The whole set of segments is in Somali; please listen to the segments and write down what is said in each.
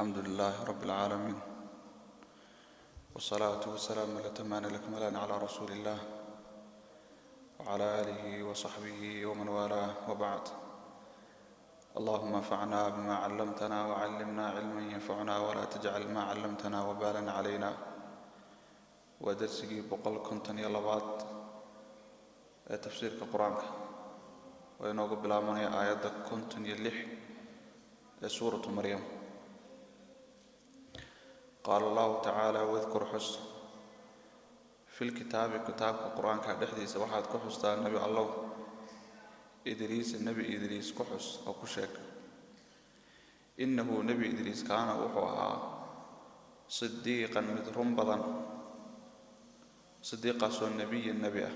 الحمد لله رب العالمين، والصلاة والسلام الأتمان الأكملان على رسول الله وعلى آله وصحبه ومن والاه، وبعد. اللهم انفعنا بما علمتنا وعلمنا علما ينفعنا ولا تجعل ما علمتنا وبالا علينا. ودرسي بقول كنتن يلبات تفسير القرآن وينوغ بلامني آيات كنتن يلح سورة مريم. قال الله تعالى: واذكر حس في الكتاب كتاب القرآن كحديث واحد كحس النبي الله إدريس، النبي إدريس كحس أو كشك. إنه نبي إدريس كان وحوها صديقا مدرم بضن، صديقا سون النبي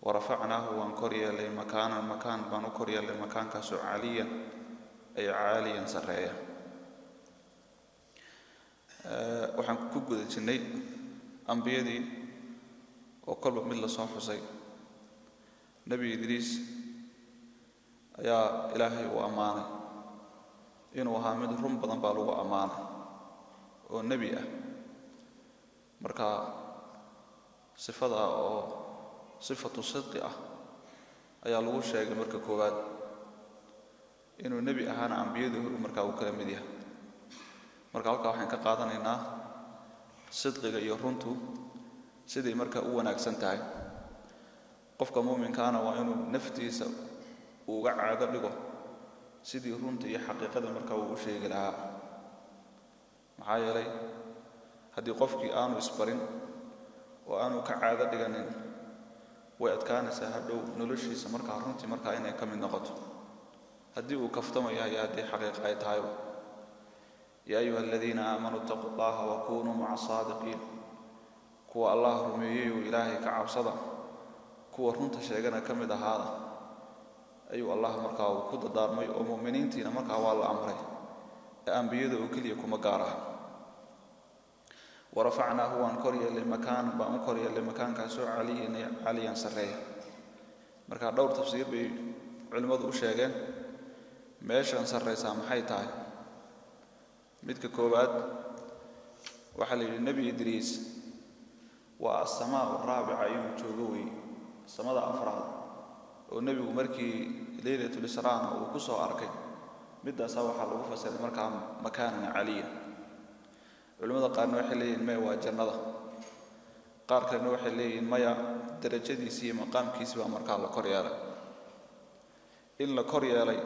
ورفعناه وانكريا لمكان بانكريا لمكان كسو عاليا، أي عاليا سريا. waxaan ku guda jirnay ambiyadii oo kolba mid la soo xusay. Nabi Idriis ayaa Ilaahay u amaanay inuu ahaa mid run badan baa lagu amaanay oo nabi ah. Marka sifada oo sifatu sidqi ah ayaa lagu sheegay marka koowaad inuu nabi ahaana ambiyadu marka uu kala mid yahay. marka halka waxaan ka qaadanaynaa sidqiga iyo runtu sidii marka u wanaagsan tahay. qofka muuminkaana waa inuu naftiisa uga caado dhigo sidii runta iyo xaqiiqada marka uu u sheegi lahaa. maxaa yeelay haddii qofkii aanu isbarin oo aanu ka caado dhiganin, way adkaanaysaa hadhow noloshiisa markaa runtii markaa inay ka mid noqoto. haddii uu kaftamayo ayaa haddii xaqiiqa ay tahay: يا أيها الذين آمنوا اتقوا الله وكونوا مع الصادقين. كوا الله رميه إلهي كعبصدا كوا رنت شيئا كمد هذا. أيها الله مركاو كود دارمي ومؤمنين تينا مركاو الله أمره أنبياء وكليكم مقارها. ورفعناه وانكريا لمكان بأنكريا لمكان كسوع عليا سريا. مركا دور تفسير بعلماء وشيئا ماشان سريا سامحيتها. midka koobaad waxa la yiri nabi Idriis waa as-samaa ar-raabi'a ayuu joogo way samada afraad oo nabigu markii leelatul israa uu ku soo arkay midaas waxa lagu fasiray markaa makaan caliya. culimada qaarna waxay leeyihiin ma waa jannada, qaar kalena waxay leeyihiin maya darajadiisa iyo maqaamkiisa waa markaa la kor yeelay. in la kor yeelay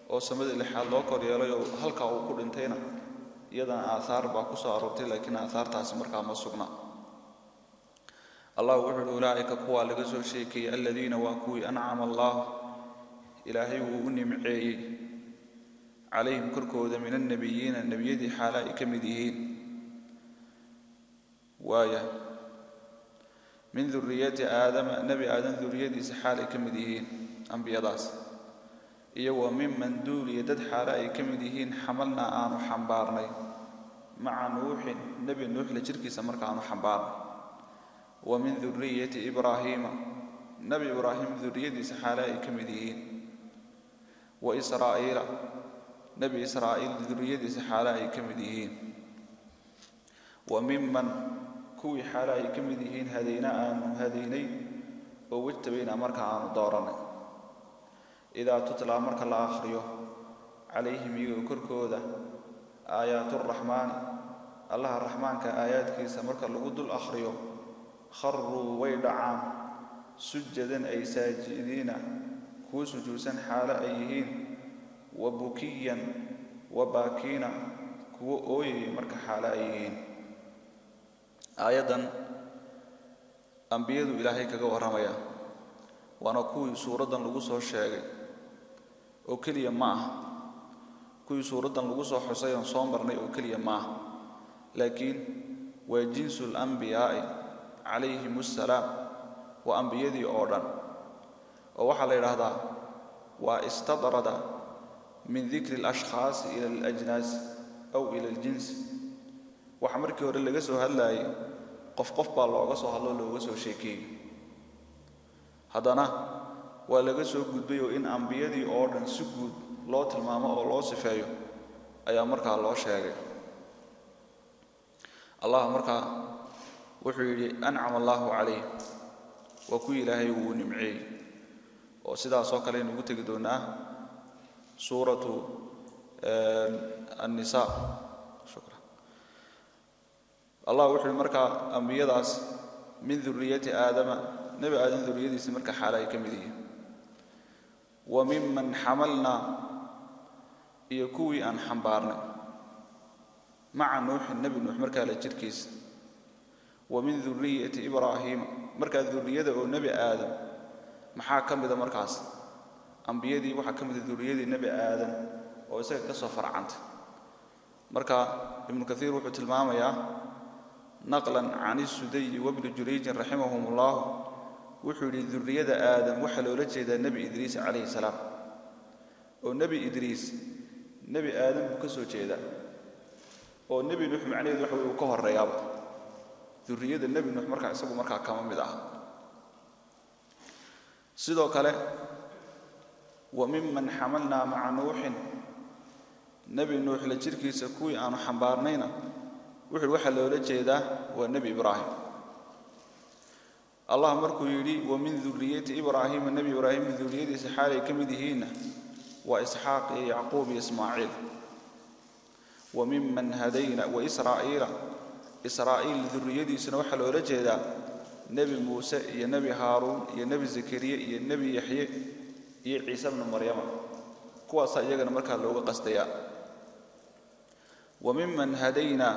oo samada lixaad loo kor yeelay oo halka uu ku dhintayna iyadana aasaar baa ku soo aroortay, laakiin aasaartaasi markaa ma sugna. allah wuxuu ulaa'ika kuwa laga soo sheekay alladina waa kuwii an'ama allah ilaahay uu u nimceeyay calayhim korkooda min annabiyyiina nabiyadii xaala ay ka mid yihiin waaya min dhurriyyati aadama nabi aadan dhurriyadiisa xaal ay ka mid yihiin ambiyadaas iyo wa mimman duuliya dad xaala ay ka mid yihiin xamalna aanu xambaarnay maca nuuxin nabi nuux la jirkiisa markaanu xambaarnay. wa min dhurriyyati ibraahiima nabi ibraahim dhurriyadiisa xaala ay ka mid yihiin. wa israa'iila nabi israa'iil dhurriyadiisa xaala ay ka mid yihiin. wa mimman kuwii xaala ay ka mid yihiin hadayna aanu hadaynay oo wajtabayna marka aanu dooranay. إذا تتلى مرك الله آخره عليهم يكركودا آيات الرحمن الله الرحمن كآيات كيسا مرك اللقود الآخره خروا ويدعام سجدا أي ساجدين كوس جوسا حال أيهين وبكيا وباكينا كو أوي مرك حال أيهين. آيادا أنبياء إلهي كغورميا وانا كوي سورة لغوصة الشاقي oo kaliya ma aha kuwii suuradan lagu soo xusay oo soo marnay oo kaliya ma aha, laakiin waa jinsul anbiyaa calayhim assalaam wa anbiyadii oo dhan. oo waxa la yiraahdaa waa istadrada min dhikri al-ashkhas ila al-ajnas aw ila al-jins. waxa markii hore laga soo hadlayay qof baa looga soo hadlo looga soo sheekay, haddana waa laga soo gudbay oo in ambiyadii oo dhan si guud loo tilmaamo oo loo sifeeyo ayaa markaa loo sheegay. allah markaa wuxuu yidhi ancama allahu calayh, waa kuwii ilaahay uu nimceeyey, oo sidaasoo kale aynu ugu tegi doonaa suuratu annisaa. shukran. allah wuxuu yidhi markaa ambiyadaas min duriyati aadama, nebi aadam duriyadiisa marka xaala ay ka mid yihiin, wa miman xamalnaa, iyo kuwii aan xambaarnay, maca nuuxin nebi nuux markaa la jirkiisa, wa min duriyati ibraahiima, markaa duriyada oo nebi aadam maxaa ka mida markaas ambiyadii, waxaa ka mida duriyadii nebi aadam oo isaga ka soo farcantay. marka ibnu kathiir wuxuu tilmaamayaa naqlan can isudayi wabni jurayjin raximahum ullahu, wuxuu yidhi duriyada aadam waxaa loola jeedaa nebi idriis calayhi salaam, oo nebi idriis nebi aadam buu ka soo jeedaa, oo nebi nuux macnaheedu waxa weye uu ka horreeyaaba duriyada nebi nuux markaa isagu markaa kama mid ah. sidoo kale wa miman xamalnaa maca nuuxin, nebi nuux la jirkiisa kuwii aanu xambaarnayna wuxuu waxaa loola jeedaa waa nebi ibraahim. allah markuu yidhi wa min duriyati ibraahiima, nebi ibraahim duriyadiisa xaalay ka mid yihiinna waa isxaaq iyo yacquub iyo ismaaciil. wa miman hadayna wa israa'iila, israa'iil duriyadiisuna waxaa loola jeedaa nebi muuse iyo nebi haaruun iyo nebi zakariya iyo nebi yaxye iyo ciise bnu maryama, kuwaasaa iyagana markaa looga qastayaa. wa miman hadaynaa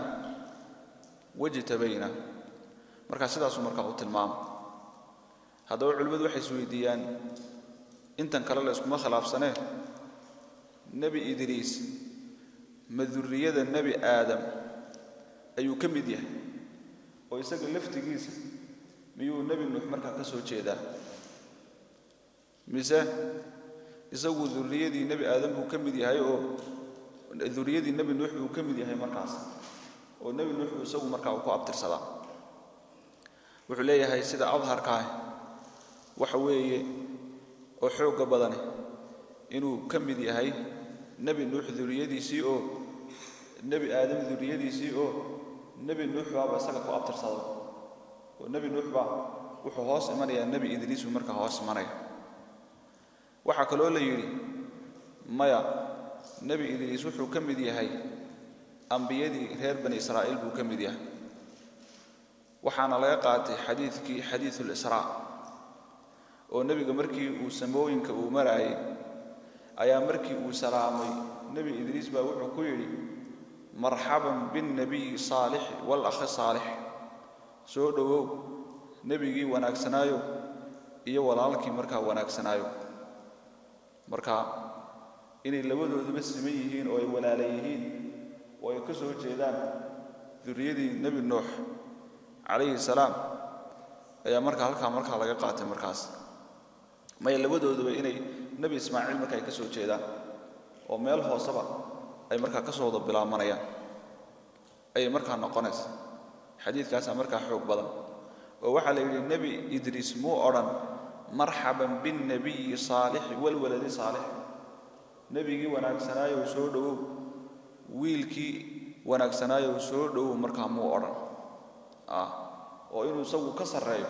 wajtabaynaa, markaa sidaasuu markaa u tilmaama. haddaba culimmadu waxay isweydiiyaan, intan kale la iskuma khilaafsanee, nebi idriis ma duriyada nebi aadam ayuu ka mid yahay, oo isaga laftigiisa miyuu nebi nuux markaa ka soo jeedaa, mise isagu duriyadii nebi aadam buu ka mid yahay, oo duriyadii nebi nuux buu ka mid yahay markaas, oo nebi nuux buu isagu markaa uu ku abtirsadaa. wuxuu leeyahay sida adharkaa waxa weeye oo xoogga badane inuu ka mid yahay nebi nuux duriyadiisii, oo nebi aadam duriyadiisii, oo nebi nuux baaba isaga ku abtirsada, oo nebi nuux baa wuxuu hoos imanayaa nebi idriis buu markaa hoos imanaya. waxaa kaloo la yidhi maya, nebi idriis wuxuu ka mid yahay ambiyadii reer bani israa'iil buu ka mid yahay. waxaana laga qaatay xadiidkii xadiisul israa, oo nebiga markii uu samooyinka uu maraayay ayaa markii uu salaamay nebi idriis baa wuxuu ku yidhi marxaban binnabiyi saalix walakhi saalix, soo dhowow nebigii wanaagsanaayo iyo walaalkii markaa wanaagsanaayo. marka inay labadooduba siman yihiin oo ay walaala yihiin oo ay ka soo jeedaan duriyadii nebi nuux calayhi salaam ayaa markaa halkaa markaa laga qaatay. markaas maya labadooduba inay nebi ismaaciil marka ay ka soo jeedaan, oo meel hooseba ay markaa ka soo wada bilaabanayaan ayay markaa noqonaysa. xadiidkaasaa markaa xoog badan, oo waxaa la yidhi nebi idriis muu odhan marxaban binnabiyi saalixi walwaladi saalix, nebigii wanaagsanaayow soo dhowow, wiilkii wanaagsanaayow soo dhowow, markaa muu odhan. oo inuu isagu ka sarreeyo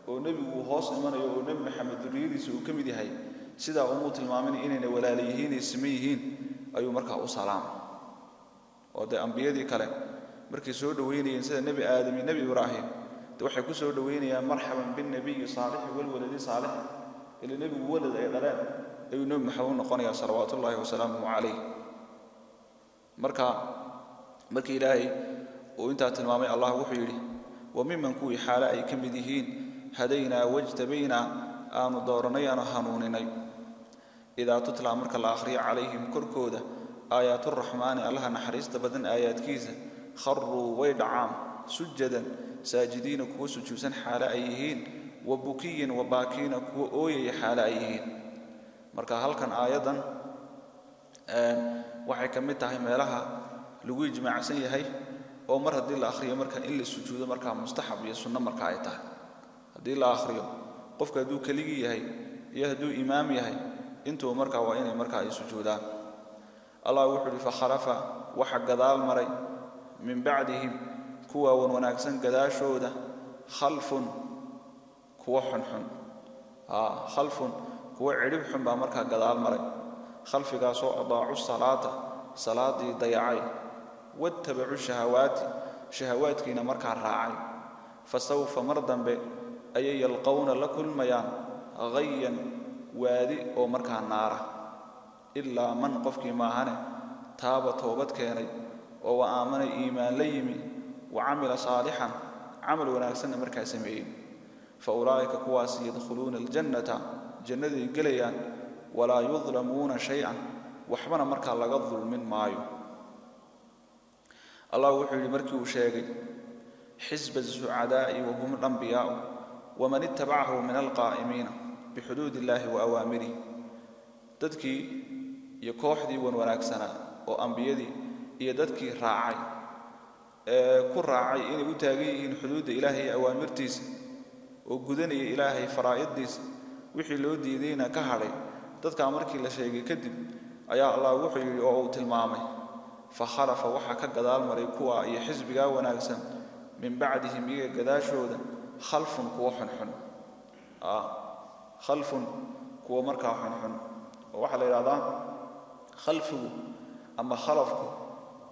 oo nebigu uu hoos imanayo oo nebi maxamed duriyadiisa uu ka mid yahay, sidaa umuu tilmaamin inayna walaala yihiin ay siman yihiin ayuu markaa u salaamay. oo dee ambiyadii kale markay soo dhoweynayeen sida nebi aadam iyo nebi ibraahim, de waxay ku soo dhoweynayaan marxaban binnabiyi saalixi walwaladi saalix, ila nebigu walad ay dhaleen ayuu nebi maxamed u noqonayaa salawaatullaahi wasalaamuhu calayh. markii ilaahay uu intaa tilmaamay, allah wuxuu yidhi wa miman kuwii xaale ay ka mid yihiin hadaynaa wajtabaynaa, aanu dooranay aanu hanuuninay, idaa tutlaa marka la akhriyo calayhim korkooda aayaaturaxmaani allaha naxariista badan aayaadkiisa, kharruu way dhacaan sujadan saajidiina kuwa sujuudsan xaale ay yihiin, wa bukiyin wa baakiina kuwa ooyaya xaale ay yihiin. marka halkan aayaddan waxay ka mid tahay meelaha lagu ijmaacsan yahay, oo mar haddii la akhriyo marka in la sujuudo markaa mustaxab iyo sunno marka ay tahay. haddii la akhriyo qofka hadduu keligii yahay iyo hadduu imaam yahay intuu markaa waa inay markaa ay sujuudaan. الله وحده فخلف وحق قدال مري من بعدهم كوا وناكسن قداشوده خلف كوا حنحن خلف كوا عرب حن بامركا قدال مري خلف قاسو أضاعوا الصلاة صلاة ضيعي واتبعوا شهوات كينا مركا راعي فسوف مرضا أي يلقون لكل ميان غيا وادي أو مركا النار إلا من قفك ماهنه تاب توبت كيني وآمن إيمان ليمي وعمل صالحا عمل وناكسن مركا سمعين فأولئك كواس يدخلون الجنة جنة قليان ولا يظلمون شيئا وحبنا مركا لقد ظلم مايو الله وحي مركي وشاقي حزب السعداء وهم الأنبياء ومن اتبعه من القائمين بحدود الله وأوامره تدكي يكوحدي ونوراكسنا وأنبيادي يددكي راعي كل راعي إني وتاقيين حدود إلهي أوامرتيس وقدني إلهي فرائديس وحي لو ديدينا كهري تدكي أمركي لشيقي كدب أيا الله وحي أو تلمامي فخلف وحكا قدال مريكوا أي حزبك وناكسن من بعدهم إيجا قداشودا خلف كوا حنحن خلف كوا مركا حنحن وحل إلى خلفه أما خلفه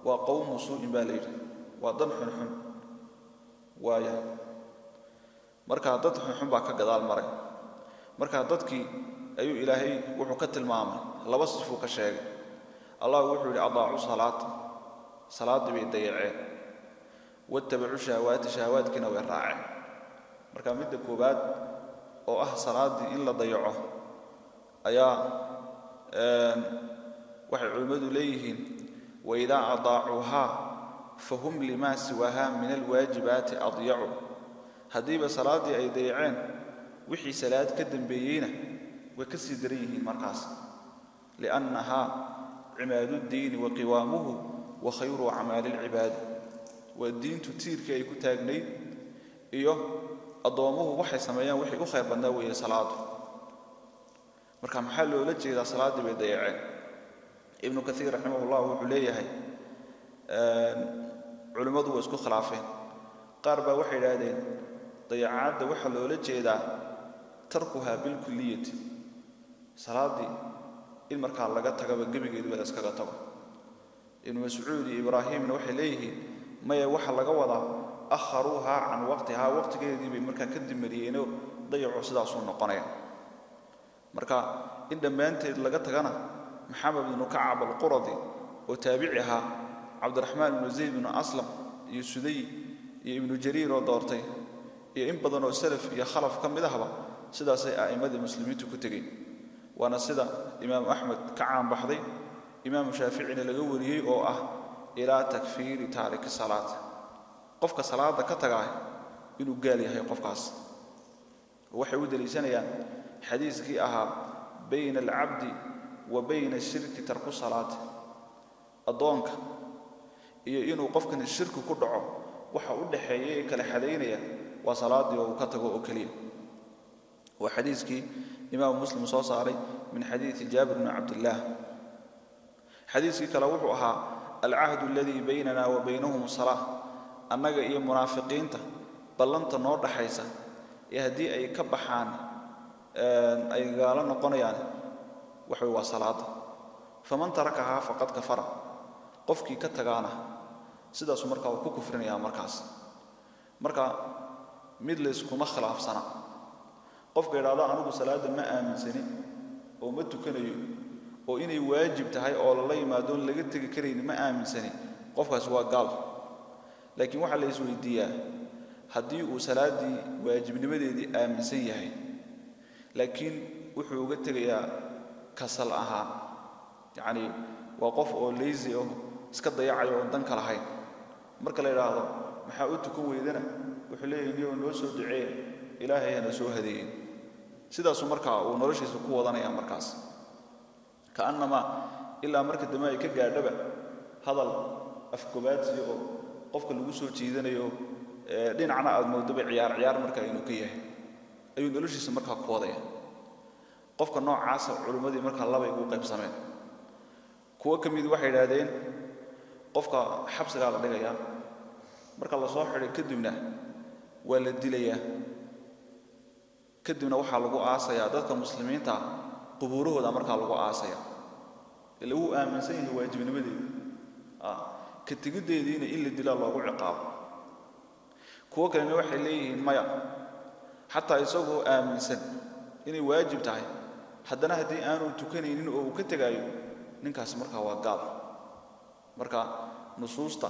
وقوم سوء بالير وضن حنحن وايا مركا ضد حنحن باكا قدال مري مركا ضدكي أيو إلهي وحكت المعامل الله وصفه كشاق الله وحو لأضاعوا صلاة بيضيعين واتبعوا شهوات كنا ويراعين مركا مدى كوبات أو صلاة إلا ضيعه أيا وحي علمد ليهن وإذا أضاعوها فهم لما سواها من الواجبات أضيعوا هذه صلاة أي ضيعين وحي صلاة كدن بيينة وكسي دريهن مركز لأنها عماد الدين وقوامه وخير أعمال العباد والدين تتير كي كتاغني أضوامه وحي سميان وحي أخير بنداوية صلاة مركا محلو لجي إذا صلاة بيضيعين ابن كثير رحمه الله وحليه علماء واسكو خلافين قاربا وحي لادين ضيعات وحلو لجي إذا تركها بالكلية صلاة دي المركا لغا تغا بغبيغيد ودا اسكغا تغو ابن مسعود ابراهيم وحي ليه ما waxa laga wada akharuha an waqtiha waqtigeedii bay marka ka dimariyeen dayaco sidaas uu noqonaya marka in dhamaanteed laga tagana maxamed ibn ka'ab al-quradi oo taabiiciha abdurrahman ibn zayd ibn aslam iyo suday iyo ibn jarir oo doortay iyo in badan oo salaf iyo khalaf kamidahaba sidaas ay aaimada muslimiintu ku tageen وانا سيدا امام احمد كعام بحضي امام الشافعي لغا وريي او الى تكفير تارك الصلاه قفك صلاه كتغاي انو قال يحيى قفكاس وحي ودليسانيا حديثكي بين العبد وبين الشرك ترك الصلاه اضونك iyo inuu qofkan shirku ku dhaco waxa u dhaxeeyay kala xadeynaya waa salaadii oo ka tago oo kaliya wa xadiiskii إمام مسلم صاري من حديث جابر بن عبد الله حديث كلاوحها العهد الذي بيننا وبينهم الصلاة أنك إيه منافقين بلنت النور حيسا يهدي أي كبحان أي قالنا قنيان وحوى صلاة فمن تركها فقد كفر قفكي كتغانا سيدا سمركا وكفرني يا مركز مركا مدلس كما خلاف سنة قفك يرادا anigu salaada ma aaminsani oo ma tukanayo oo inay waajib tahay oo la yimaado laga tagi kareyn ma aaminsani qofkaas waa gaal laakiin waxa la isweydiiyaa hadii uu salaadii waajibnimadeedii aaminsan yahay laakiin wuxuu uga tagayaa kasal ahaan yaani waa qof oo lazy oo iska dayacayo oo dan kala hayn marka la yiraahdo maxaa u tukan weydana wuxuu leeyahay inuu noo soo duceeyo ilaahay ana soo hadeeyay sidaas markaa uu noloshiisa ku wadanaya markaas kaanama ila marka damay ka gaadhaba hadal afkubaadsi oo qofka lagu soo jiidanayo dhinacna aad moodaba ciyaar marka inuu ka yahay ayuu noloshiisa markaa ku wadaya qofka noocaas culimadii marka laba ugu qaybsameen kuwa kamid waxay yiraahdeen qofka xabsiga la dhigaya marka la soo xiray kadibna waa la dilayaa kadibna waxa lagu aasayaa dadka muslimiinta qubuurahooda marka lagu aasaya ila uu aaminsan yahay waajibnimadeeda ka tigideediina in la dilo loogu ciqaabo kuwa kale waxay leeyihiin maya xataa isagoo aaminsan inay waajib tahay haddana hadii aanu tukanaynin oo uu ka tagayo ninkaas marka waa gaal marka nusuusta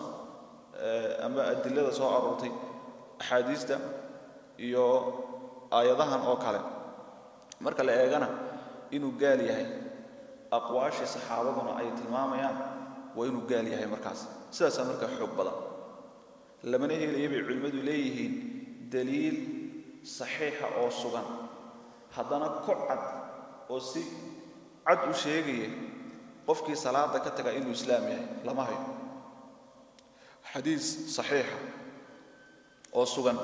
ama adillada soo aroortay axaadiista iyo aayadahan oo kale marka la eegana inuu gaal yahay aqwaashi saxaabaduna ay tilmaamayaan waa inuu gaal yahay markaas sidaas marka xoog badan lamana helayay culimadu leeyihiin daliil saxiixa oo sugan haddana ku cad oo si cad u sheegaya qofkii salaada ka taga inuu islaam yahay lama hayo xadiis saxiixa oo sugan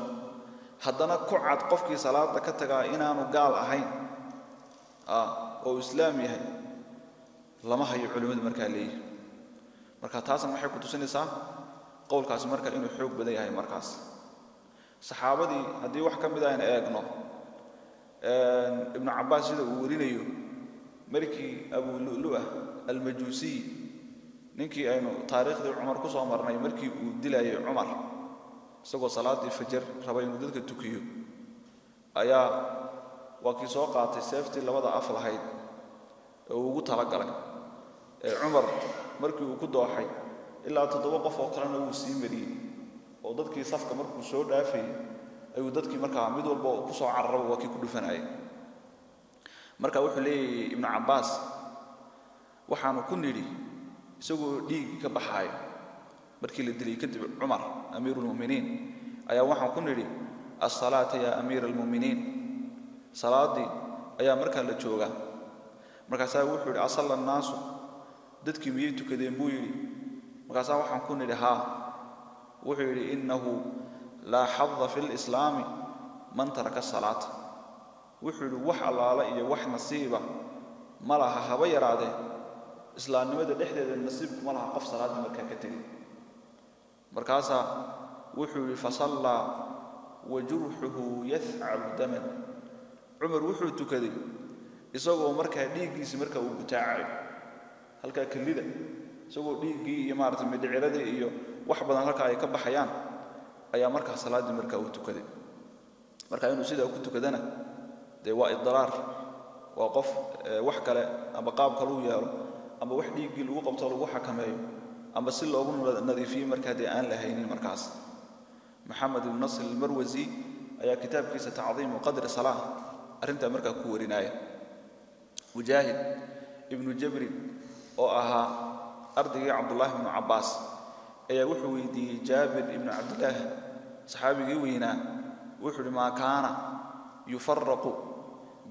haddana ku cad qofkii salaada ka taga inaanu gaal ahayn oo islaam yahay lama hayo culimadu marka leeyahay marka taasna waxay ku tusinaysaa qowlkaas marka inuu xoog badan yahay markaas saxaabadii hadii wax kamid ah eegno ibn Abbas sida uu warinayo markii Abu Lu'lu'ah al-Majusi ninkii aynu taariikhda Umar ku soo marnay markii uu dilayay Umar isagoo salaadii fajr rabay inuu dadka tukiyo ayaa waqti soo qaatay seeftii labada af lahayd oo ugu talagalay Umar markii uu ku dooxay ilaa 7 qof oo kalena uu sii mariyay oo dadkii safka markuu soo dhaafay ayuu dadkii markaa mid walba ku soo carrabo waa kii ku dhufanayay marka wuxuu leeyahay ibn Abbas waxaanu ku nidhi isagoo dhiig ka baxay markii la dilay kadib Umar amiirul muuminiin ayaa waxaan ku nidhi as-salaatu ya amiirul muuminiin salaadi ayaa markaa la jooga markaas wuxuu yiri asalla naasu dadkii miyay tukadeen buu yiri markaas waxaan ku nidhi wuxuu yiri innahu la hadda fil islaam man taraka salaata wuxuu yiri wax allaala iyo wax nasiiba malaha haba yaraade islaamnimada dhexdeeda nasiib malaha qof salaad markaa ka tagay markaas wuxuu yiri fasalla wajruhu yath'ab daman Umar wuxuu tukaday isagoo markaa dhiigiisa markaa uu butaacay halka kalida isagoo dhiigii iyo maartay midciradii iyo wax badan halka ay ka baxayaan ayaa markaa salaadii markaa uu tukaday marka inuu sida ku tukadana waa idraar waa qof wax kale ama qaab kale uu yeelo ama wax dhiigii lagu qabto lagu xakameeyo ama si loogu nadiifiyo markaa aan la haynin markaas Muhammad ibn Nasr al-Marwazi ayaa kitaabkiisa ta'dhiim qadr salaah arinta markaa ku warinaya Mujahid ibn Jabr oo ahaa ardayga Abdullah ibn Abbas ayaa wuxuu weydiiyay Jabir ibn Abdullah saxaabigii weynaa wuxuu ma kaana yufarraqu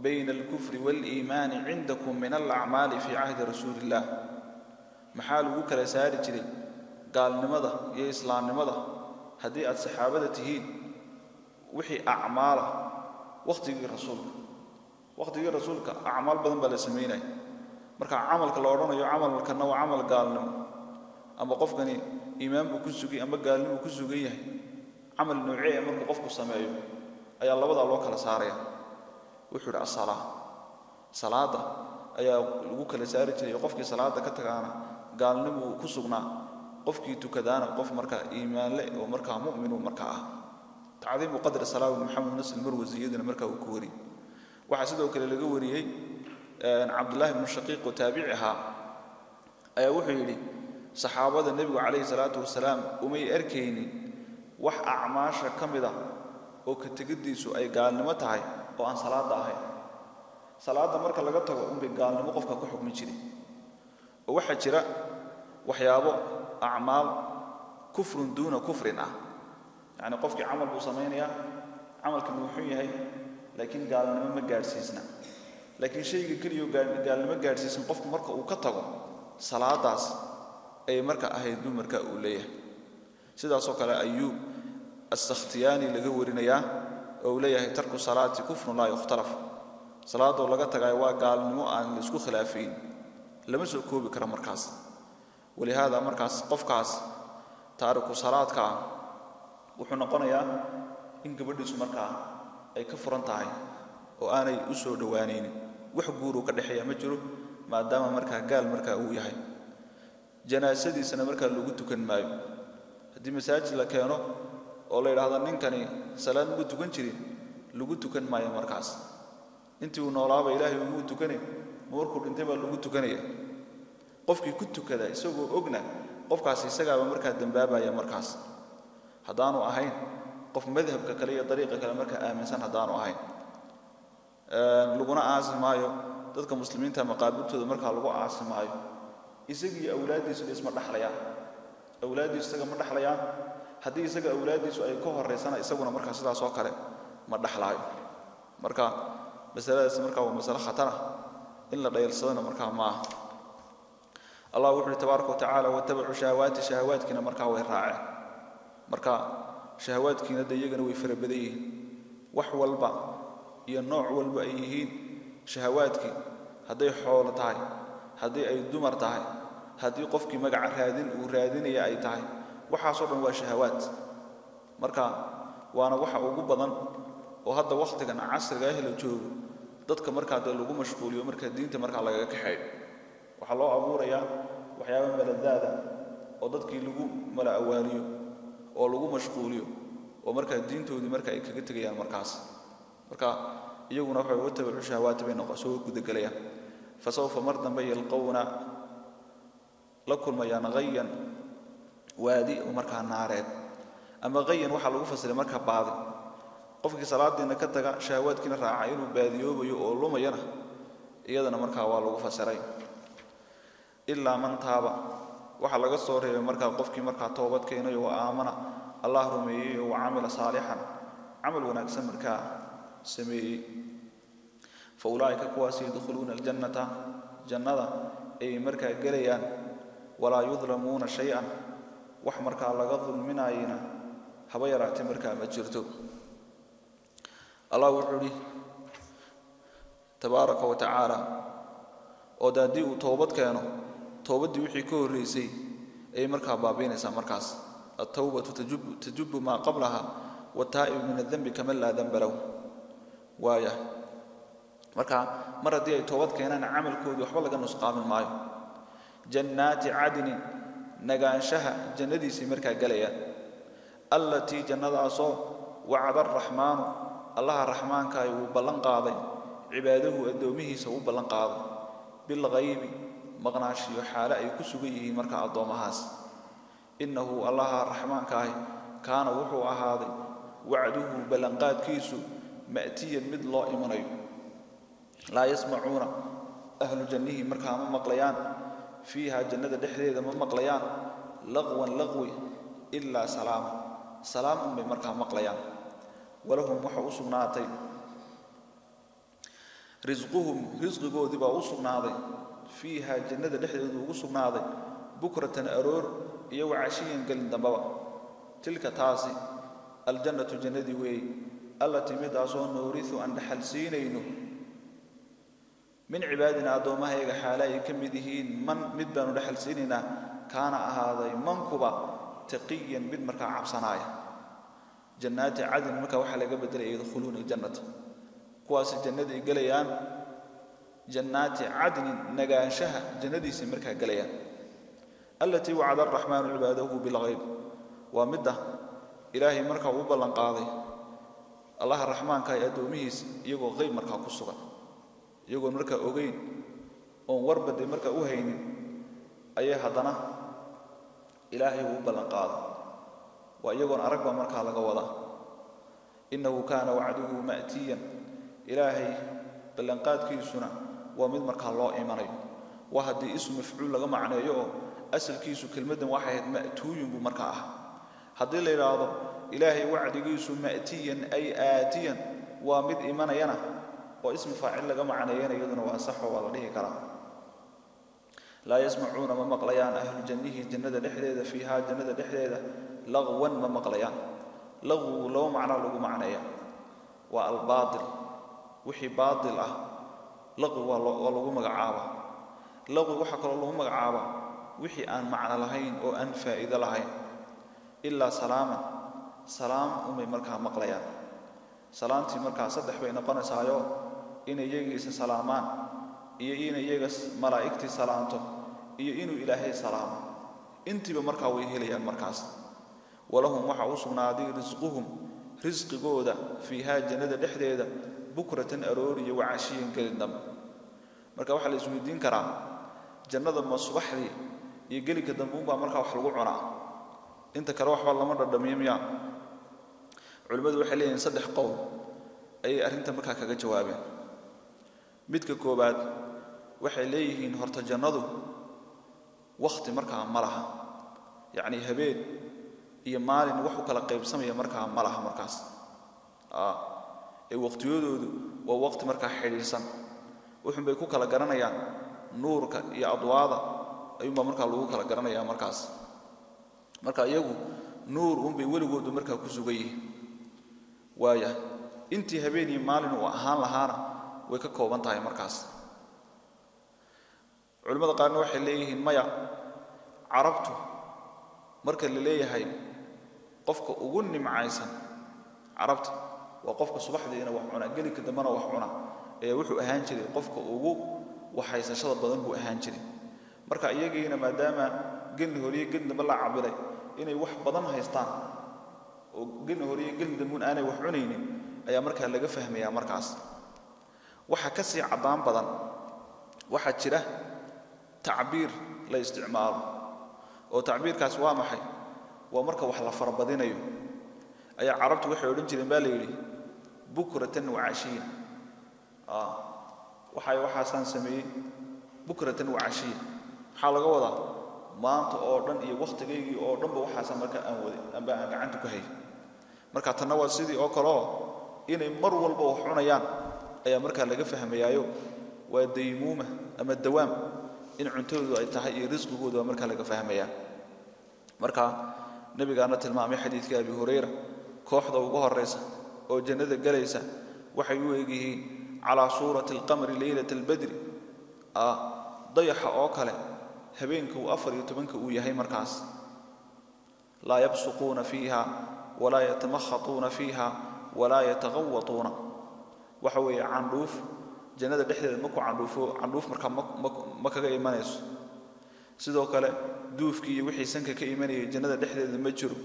bayna al-kufri wal-iimaan 'indakum min al-a'maali fi 'ahdi rasuulillah maxaa lagu kala saari jiray gaalnimada iyo islaamnimada hadii aad saxaabada tihiin wixii a'maala waqtigii rasuulka a'maal badan baa la sameeyay marka amalka la oranayo amalkana waa amal gaalnimo ama qofkani iimaan uu ku sugay ama gaalnimo ku sugay yahay amal noocee marka qofku sameeyo ayaa labada loo kala saaraya wuxuu salaada ayaa lagu kala saari jiray qofkii salaada ka tagaana gaalnimo ku sugnaa qofkii tukadaana qof marka iimaan leh oo marka mu'min marka ta'dhiim qadr salaam Muhammad Nasr al-Marwazi yadina marka uu ku wari waxa sidoo kale laga wariyay Abdullah ibn Shaqiq oo taabi'iha ayaa wuxuu yiri saxaabada nabiga kaleey salaatu wasalaam umay arkayni wax a'maasha kamida oo ka tagidiisu ay gaalnimo tahay oo aan salaada ahayn salaada marka laga tago gaalnimo qofka ku xukmi jiray oo waxa jira waxyaabo a'maal kufrun duuna kufrin yani qofkii amal buu sameeynaya amalka wuxuu yahay laakiin gaalnimo ma gaarsiisna laakiin shayga kaliya gaalnimo gaarsiisan qofku marka uu ka tago salaadaas ay marka ahayd marka uu leeyahay sidaas oo kale Ayyub as-Sakhtiyani laga warinaya oo leeyahay tarku salaati kufrun la yukhtalaf salaado laga tagay waa gaalnimo aan la isku khilaafin lama soo koobi karo markaas ولهذا مركز قفكاس تارك صلاتك وحنا قنيا إن قبلت مركا أي كفران تاعي وأنا أسود دوانين وحجورو كدحية مجرو ما دام مركا قال مركا وياي جنازتي سنة مركا اللي قلت كن مايو هدي مساجد لكانوا والله هذا نكني سلام قلت كن شري اللي قلت كن مايو مركز أنت ونوراب إلهي قلت كني موركو انتبه اللي قلت كني قفكي كنت كذا يسوق أجنى قفكاس يسقى مركا دنبابا يا مركز هدانو أهين قف مذهب ككلية طريقة كلا مركا آمن سنة هدانو أهين لقونا عاصم مايو dadka muslimiinta maqaabibtooda marka lagu aasimaayo isagii awlaadiisu isma dhaxlayaan awlaadiisu isaga ma dhaxlayaan hadii isaga awlaadiisu ay ka horeysana isaguna marka sidaas oo kale ma dhaxlaayo marka masaladaas marka waa mas'ala khatar ah in la dheelsadana marka ma Allah wuxuu tabaaraka ta'ala wa tabi'u shahawaadkina marka way raaceen marka shahawaadkina iyagana way farabadayeen wax walba iyo nooc walba ay yihiin shahawaadki haday xoolo tahay haday ay dumar tahay hadii qofkii magac raadinaya ay tahay waxa soo dhan waa shahawaad marka waana waxa ugu badan oo hadda waqtigan casriga ah la joogo dadka marka lagu mashquuliyo marka diinta marka laga kaxay waxa loo abuurayaa waxyaabo maladaada oo dadkii lagu mala awaaniyo oo lagu mashquuliyo oo marka diintoodii marka ay kaga tagayaan markaas marka iyaguna waxay u tabacu shahawaat bay noqosoo gudagalaya fasawfa mardan bay yalqawna lakum mayana ghayyan waadi marka naareed ama ghayyan waxa lagu fasiray marka baadi qofkii salaadina ka taga shahawaadkina raaca inuu baadiyoobayo oo lumayana iyadana marka waa lagu fasiray illa man taaba waxa laga soo reebay marka qofkii marka toobad keenay oo aamana Allah rumeeyay oo amila saalihan amal wanaagsan marka سمي فأولئك كواسي يدخلون الجنة جنة أي مركا قليان ولا يظلمون شيئا وحمركا على غضل من عينا حبيرات مركا مجرتو الله وحولي تبارك وتعالى ودادي وتوبت كانوا توبت دي وحي كوريسي أي مركا بابين سا مركاس التوبة تجب ما قبلها والتائب من الذنب كمن لا ذنب له وايا marka mar hadii ay toobad keenaan amalkoodu waxba laga nusqaamin maayo jannati adn nagaanshaha jannadiisi marka galaya allati jannadaasoo wa'ada ar-rahmaan allah ar-rahmaanka ay u ballan qaaday cibaadahu adoomihiisa u ballan qaaday bil ghaybi maqnaashiyo xaala ay ku sugan yihiin marka adoomahaas innahu allah ar-rahmaanka ay kaana wuxuu ahaaday wa'duhu ballan qaadkiisu مأتيا مثل الله إيمانيو لا يسمعون أهل الجنة مركا مقليان فيها جنة دحديدة مقليان لغوي إلا سلام بمركا مقليان ولهم وحا أسقناتي رزقهم رزق قودي با أسقناتي فيها جنة دحديدة أسقناتي بكرة أرور يو عشيا قلن دمبا تلك تاسي الجنة جنة وي التي مدعسون نورث أن حلسينينه من عبادنا أدومها يجا حالاي كمدهين من مدبان لحلسيننا كان هذا منكبا تقيا بالمركع عبصنايا جنات عدن مكا وحلا قبل يدخلون الجنة كواس الجنة قليان جنات عدن نقاشها جنة سمركا قليان التي وعد الرحمن عباده بالغيب ومده إلهي مركا وبلن قاضي الله الرحمن كاي أدوميس يجو غيب مركا كسوغا يجو مركا أوغين أو وربد مركا أوهين أي هدنا إلهي وبلن قاضي ويجو أرقب مركا لقوضا إنه كان وعده مأتيا إلهي بلن قاد كيسنا ومن مركا الله إيماني وهدي اسم مفعول لغا معنى يو أسل كيسو كلمة واحد مأتوي بمركا هدي اللي راضو إلهي وعد يسوع مأتيا أي آتيا ومد إيمانا ينا واسم فاعل لغا معنى ينا يدنا وأصح والله كلام لا يسمعون ما مقليان أهل الجنة جنة الحديدة فيها جنة الحديدة لغوا ما مقليان لغو لو معنى لغو معنى ينا والباطل وحي باطل لغو ولغو مقعابا لغو وحكر الله مقعابا wixii aan macno lahayn oo aan faa'iido lahayn illa salaama salaam umay markaa maqlayaan salaantii markaa saddex bay noqonaysaayo inay iyagiisa salaamaan iyo inay iyaga malaa'igtii salaanto iyo inuu ilaahay salaamo intiiba markaa way helayaan markaas walahum waxa u sugnaaday risquhum risqigooda fiihaa jannada dhexdeeda bukratan aroor iyo wacashiyan gelin dambe marka waxa la isweydiin karaa jannada ma subaxdii iyo gelinka dambe unbaa markaa wax lagu cunaa inta kale waxba lama dhadhamiyo miyaa culimadu waxay leeyihiin saddex qowl ayay arrinta markaa kaga jawaabeen midka koobaad waxay leeyihiin horta jannadu waqti markaa ma laha yacni habeen iyo maalin wax u kala qaybsamaya markaa ma laha markaas ee waqtiyadoodu waa waqti markaa xidhiidhsan wuxuun bay ku kala garanayaan nuurka iyo adwaada ayuunbaa markaa lagu kala garanayaa markaas marka iyagu nuur unbay weligoodu markaa ku sugan yihiin waaya intii habeen iyo maalin uu ahaan lahaana way ka kooban tahay markaas culimada qaarna waxay leeyihiin maya carabtu marka la leeyahay qofka ugu nimcaysan carabta waa qofka subaxdiina wax cuna gelinka dambana wax cuna ee wuxuu ahaan jiray qofka ugu waxaysashada badan buu ahaan jiray marka iyagiina maadaama gelin horiye gelin dambe la cabiray inay wax badan haystaan oo gelin horiye gelin dambe aanay wax cunaynin ayaa markaa laga fahmayaa markaas waxa ka sii cadaan badan waxa jira tacbiir la isticmaalo oo tacbiirkaas waa maxay waa marka wax la farabadinayo ayaa carabtu waxay odhan jireen baa la yidhi bukratan wacashiya waxaasaan sameeyey bukratan wacashiya maxaa laga wadaa maanta oo dhan iyo waqtigaygii oo dhanba waxaasaan markaa aan waday amba aan gacanta ku hayay marka tanna waa sidii oo kale oo inay mar walba wax cunayaan ayaa markaa laga fahmayaayo waa daymuuma ama dawaam in cuntadoodu ay tahay iyo risqigoodu waa markaa laga fahmayaa marka nabigaana tilmaamay xadiidka abi hurayra kooxda ugu horeysa oo jannada galaysa waxay u eegyihiin calaa suurati alqamri leylata albadri dayaxa oo kale habeenka uu 14 uu yahay markaas laa yabsuquuna fiiha walaa yatamakhatuna fiiha walaa yatagawatuuna waxa weeye candhuuf jannada dhexdeeda ma ku candhuuf markaa ma kaga imanayso sidoo kale duufkii iyo wixii sanka ka imanayay jannada dhexdeeda ma jiro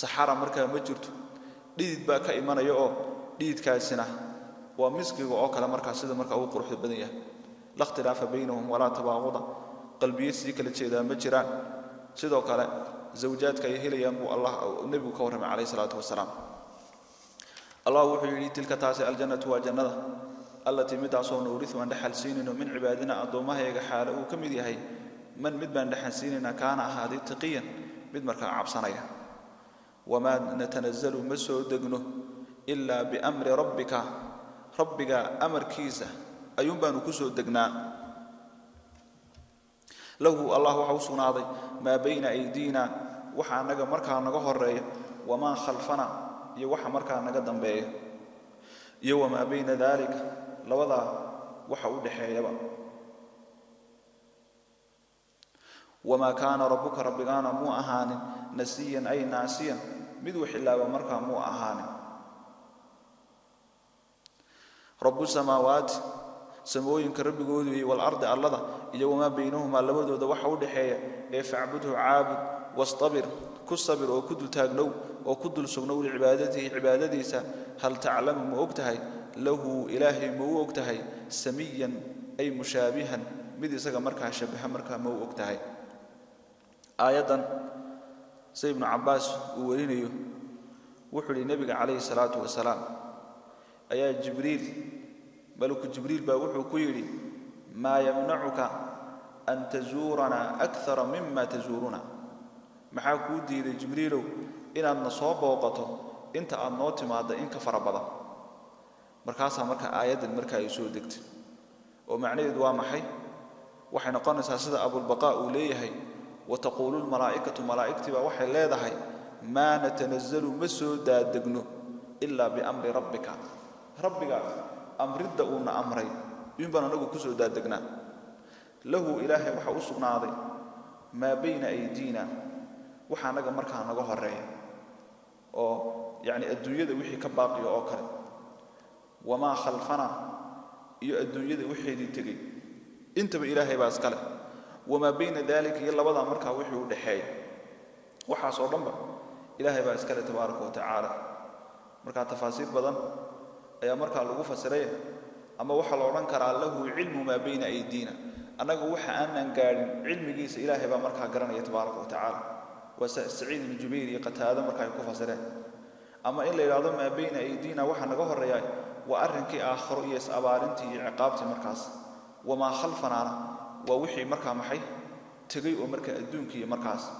saxara markaa ma jirto dhidid baa ka imanaya oo dhididkaasina waa miskiga oo kale markaa sida markaa uu quruxda badan yahay la ikhtilaafa baynahum walaa tabaaquda qalbiye sidii kala jeedaa ma jiraan sidoo kale zawjaadka ay helayaan buu allah nabigu ka warramay calayhi salaatu wasalaam allah wuxuu yidhi tilka taasi aljannatu waa jannada allatii midaasoo nuurisu aan dhaxal siinayno min cibaadina addoommahayga xaalo uu ka mid yahay man mid baan dhaxal siinaynaa kaana ahaaday taqiyan mid markaa cabsanaya wamaa natanazzalu ma soo degno ilaa biamri rabbika rabbiga amarkiisa ayuun baanu ku soo degnaa lahu allah waxa u sugnaaday maa bayna aydiina waxa anaga markaa naga horeeya wamaa khalfana iyo waxa markaa naga dambeeya iyo wamaa bayna daalika labadaa waxa u dhaxeeyaba wamaa kaana rabbuka rabbigaana muu ahaanin nasiyan ay naasiyan mid wax ilaaba markaa muu ahaanin rabbu samaawaati samooyinka rabbigoodu iyo walardi allada iyo wamaa baynahumaa labadooda waxa u dhaxeeya ee facbudhu caabud wastabir ku sabir oo ku dul taagnow oo ku dul sugnow licibaadatihi cibaadadiisa hal taclamu ma og tahay lahu ilaahay ma u og tahay samiyan ay mushaabihan mid isaga markaa shabaha markaa ma u og tahay aayadan say ibnu cabbaas uu warinayo wuxuu yidhi nabiga calayhi salaatu wasalaam ayaa jibriil ملك جبريل باوحو كيري ما يمنعك أن تزورنا أكثر مما تزورنا maxaa kuu diiday jibriilow inaad na soo booqato inta aad noo timaado in ka fara badan markaasaa marka aayadan marka ay soo degtay oo macnaheedu waa maxay waxay noqonaysaa sida abulbaqaa uu leeyahay wataquulu lmalaa'ikatu malaa'igtii baa waxay leedahay maa natanazzalu ma soo daadegno ilaa biamri rabbika rabbiga amridda uuna amray in baan anagu ku soo daadegnaa lahu ilaahay waxa u sugnaaday ما بين أيدينا وحنا مركا نجاه الرأي أو يعني الدنيا ذي وحي كباقي أوكل وما خلفنا الدنيا ذي وحي دي تجي أنت بإلهي باسكله وما بين ذلك يلا وضع مركا وحي ودحي وحاصل رمبا إلهي باسكله تبارك وتعالى مركا تفاسير بدن أي مركا لغوفة سرية أما وحى لوران كرا له علم ما بين أيدينا أنا وحى أن قال علم جيس إلهي بمركا قرن تبارك وتعالى وسعيد بن جبير قد هذا مركا يكوفة سرية أما إلا يراد ما بين أيدينا وحى نجاه الرياء وأرنك آخر يس أبارنتي عقابتي مركز وما خلفنا ووحي مركا محي تجي ومركا الدنك مركز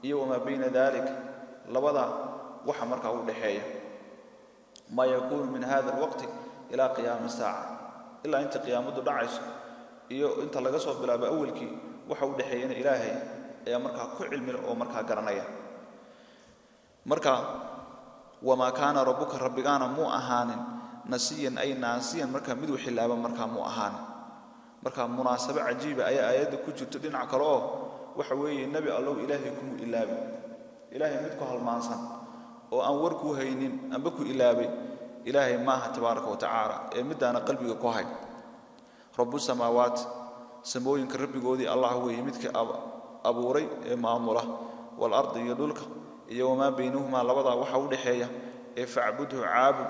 وما بين ذلك لوضع وحى مركا ودحية ما يكون من هذا الوقت إلى قيام الساعة إلا أنت قيام الدعيس أنت لقصوا بلا بأولك وحى ودحيين إلهي يا مركا كل من أو مركا قرنية مركا وما كان ربك ربنا مو أهان نسيا أي ناسيا مركا مدو حلابا مركا مو أهان مركا مناسبة عجيبة أي آيات كجر تدين عقروه وحوي النبي الله إلهكم إلابي إلهي مدكو هالمانسان وأنوركو هينين أنبكو إلابي إلهي ماها تبارك وتعالى مدانا قلبي كوهي رب السماوات سموين كربي قودي الله هو يمدك أبوري ماموله والأرض يدولك وما بينهما لبضع وحول حياة فاعبده عابد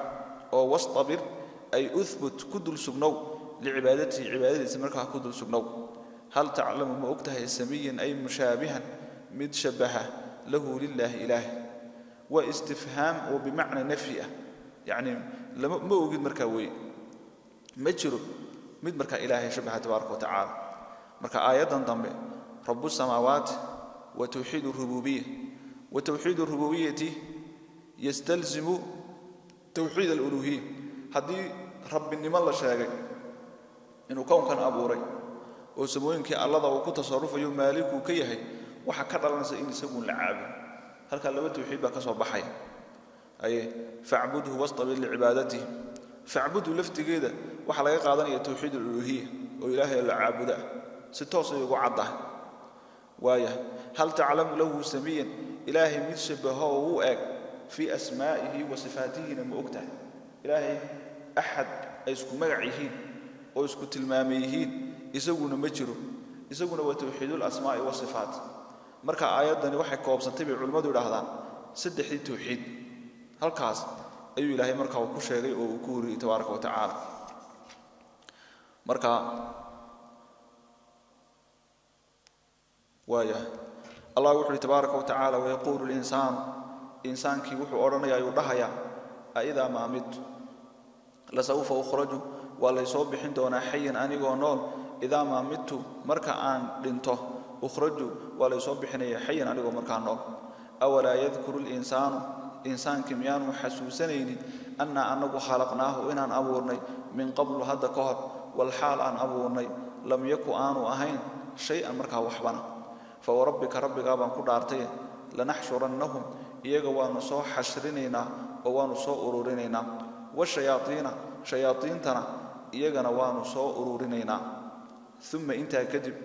أو واصطبر أي أثبت كدل سجنو لعبادته عبادة سمركها كدل سجنو هل تعلم ما أكتها سميا أي مشابها متشبهة له لله إله واستفهام وبمعنى نفيه يعني لما ما وجد مركوي مجرو مد مركا إلهي شبه تبارك وتعالى مركا آيات ضمن رب السماوات وتوحيد الربوبية وتوحيد الربوبية يستلزم توحيد الألوهية هذه رب النمى الله شاقي إنه كون كان أبوري وسموين كي الله وكو تصرف يوم مالك وكيهي وحكر لنا سئين يسمون العابد هل كان لو توحيد بك صباحي أي فاعبده واصطبر لعبادته فاعبده لفت كده وحلا يقعدني توحيد الألوهية وإلهي العابد ستوصل يقول عضه وايه هل تعلم له سميا إلهي متشبهه ووأك في أسمائه وصفاته لما أكته إلهي أحد يسكو مقعيهين ويسكو تلماميهين يسوون مجره يسوون وتوحيد الأسماء والصفات مركا آيات داني وحي كوبسان تبع علماء دو لهذا سدح دي توحيد هل كاس أي إلهي مركا وكشيغي وكوري تبارك وتعالى مركا وايه الله وحده تبارك وتعالى ويقول الإنسان كي وحو أرنيا يودهيا أإذا ما مت لسوف أخرج ولا يصوب حين حيا أنيغو نول إذا ما مت مركا آن لنته أخرج ولا يصوب حيا أنيغو مركا نول أولا يذكر إنسان كميان حسوسنين أنه خلقناه إنان أبورني من قبل هذا كهر والحال أن أبورني لم يكن أهين شيئا مركا وحبنا فوربك ربك أبان كدارتي لنحشرنهم إيجا ونصو حشرينينا ونصو أرورينينا والشياطين شياطينتنا إيجا ونصو أرورينينا ثم إنت كذب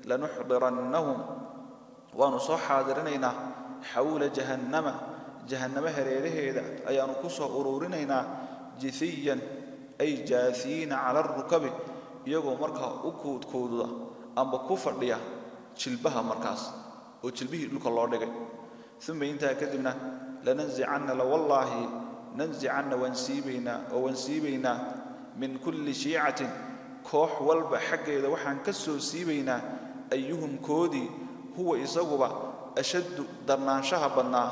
لنحضرنهم ونصو حاضرينينا حول جهنم هريره إذا أي نكسو أرورينينا جثيا أي جاثين على الركب إيجا مركا أكود كودا أما كفر ليه جلبها مركز وجلبه لك الله دغاي ثم انت كدبنا لننزعن والله ننزعن ونسيبينا من كل شيعة كوح والب حقيده waxaan ka soo siibayna ayuhum koodi huwa isaguba ashad darnaanshaha badnaa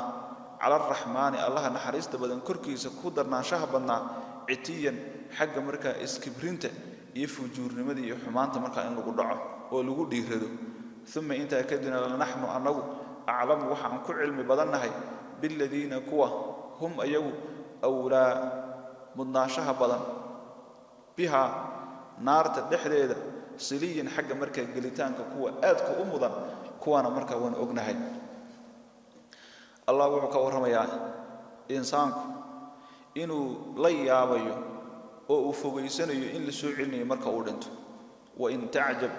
ala arrahmaan allah naxariista badan korkiisa ku darnaanshaha badnaa citiyan xagga marka iskibrinta iyo fujuurnimada iyo xumaanta marka in lagu dhaco oo lagu dhiirado ثم انت كدنا نحن انو اعلم وحن كعلم بدنahay بالذين كوا هم ايو اولا مدناشها بدن بها نارت دحdeeda siliyan xagga marka galitaanka kuwa aadka u mudan kuwana marka waan ognahay Allah wuxuu ka waramayaa insaanku inuu la yaabayo oo uu fogeysanayo in la soo celinayo marka uu dhinto wa in ta'jab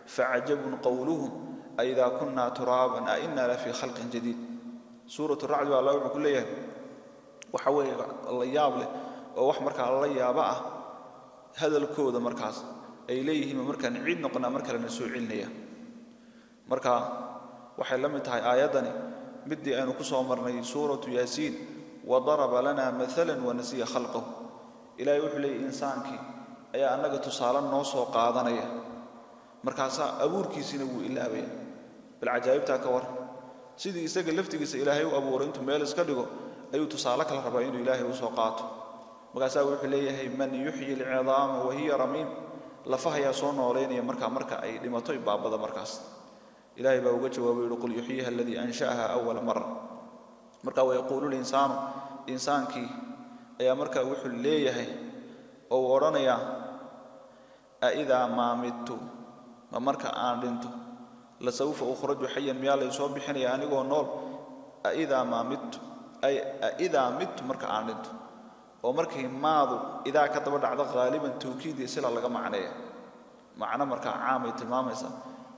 فعجب قولهم أئذا كنا ترابا أئنا لفي خلق جديد. سورة الرعد والله يقول لي وحوي الله يابله ووح مركا الله يابعه هذا الكود مركز إليه مركا نعيد نقنا مركا لنسوع علنيا مركا وحي لم تهي آياتني بدي أن كسو مرني سورة ياسين وضرب لنا مثلا ونسي خلقه إلى يوحي إنسانك أي أنك تصالن نوصو قادنيا مركاسا أبوركي سنو إلا أبي بالعجائب تاكور سيدي إساق لفتكيس إلهي وأبور أنتم ميلس كدقو أيو تصالك الربعين إلهي وسوقاته مركاسا وحي من يحيي العظام وهي رميم لفها صون ولين مركا أي لما طيب بابا مركاس إلهي بوجه ويقول يحييها الذي أنشأها أول مرة مركا ويقول الإنسان إنسانك أي مركا وحي ليه أو ورانيا أإذا ما مت ما مركا آندنتو لسوف أخرج حيا ميالا يصوب بحني يعني نول أإذا ما مت أي أإذا مت مركا آندنتو ومركا ماضو إذا كتب على غالبا توكيد يسير لغا معنى مركا عامي تماما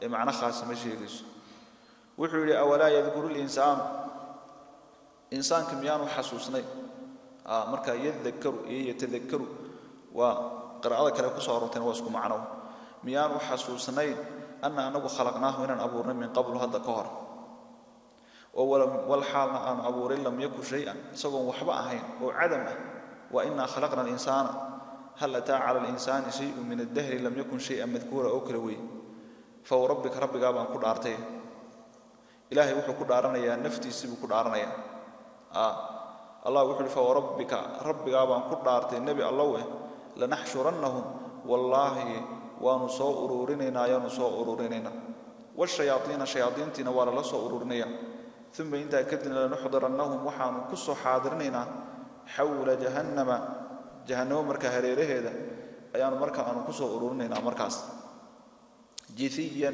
معنى خاص مشيغيس وحولي أولا يذكر الإنسان إنسان كميانو حسوسني مركا يتذكر وقراءة كلا كسارة واسكو معنا ميانو حسوسني أن أنه خلقناه من أبورنا من قبل هذا كهر والحال أن أبور لم يكن شيئا سوى وحبأهين وعدمه وإنا خلقنا الإنسان هل أتى على الإنسان شيء من الدهر لم يكن شيئا مذكورا أو كروي فوربك ربك أبا كل أرتيه إلهي وحو كل أرنا يا نفتي سيب كل أرنا يا الله وحو فوربك ربك أبا كل أرتيه النبي الله لنحشرنهم والله ونصو أرورنا يا نصو أرورنا والشياطين شياطين تنوار لصو أرورنا ثم إنت كدنا لنحضرنهم وحان كسو حاضرنا حول جهنم مركا هريره هذا أيان مركا أنا كسو أرورنا مركاس جثيا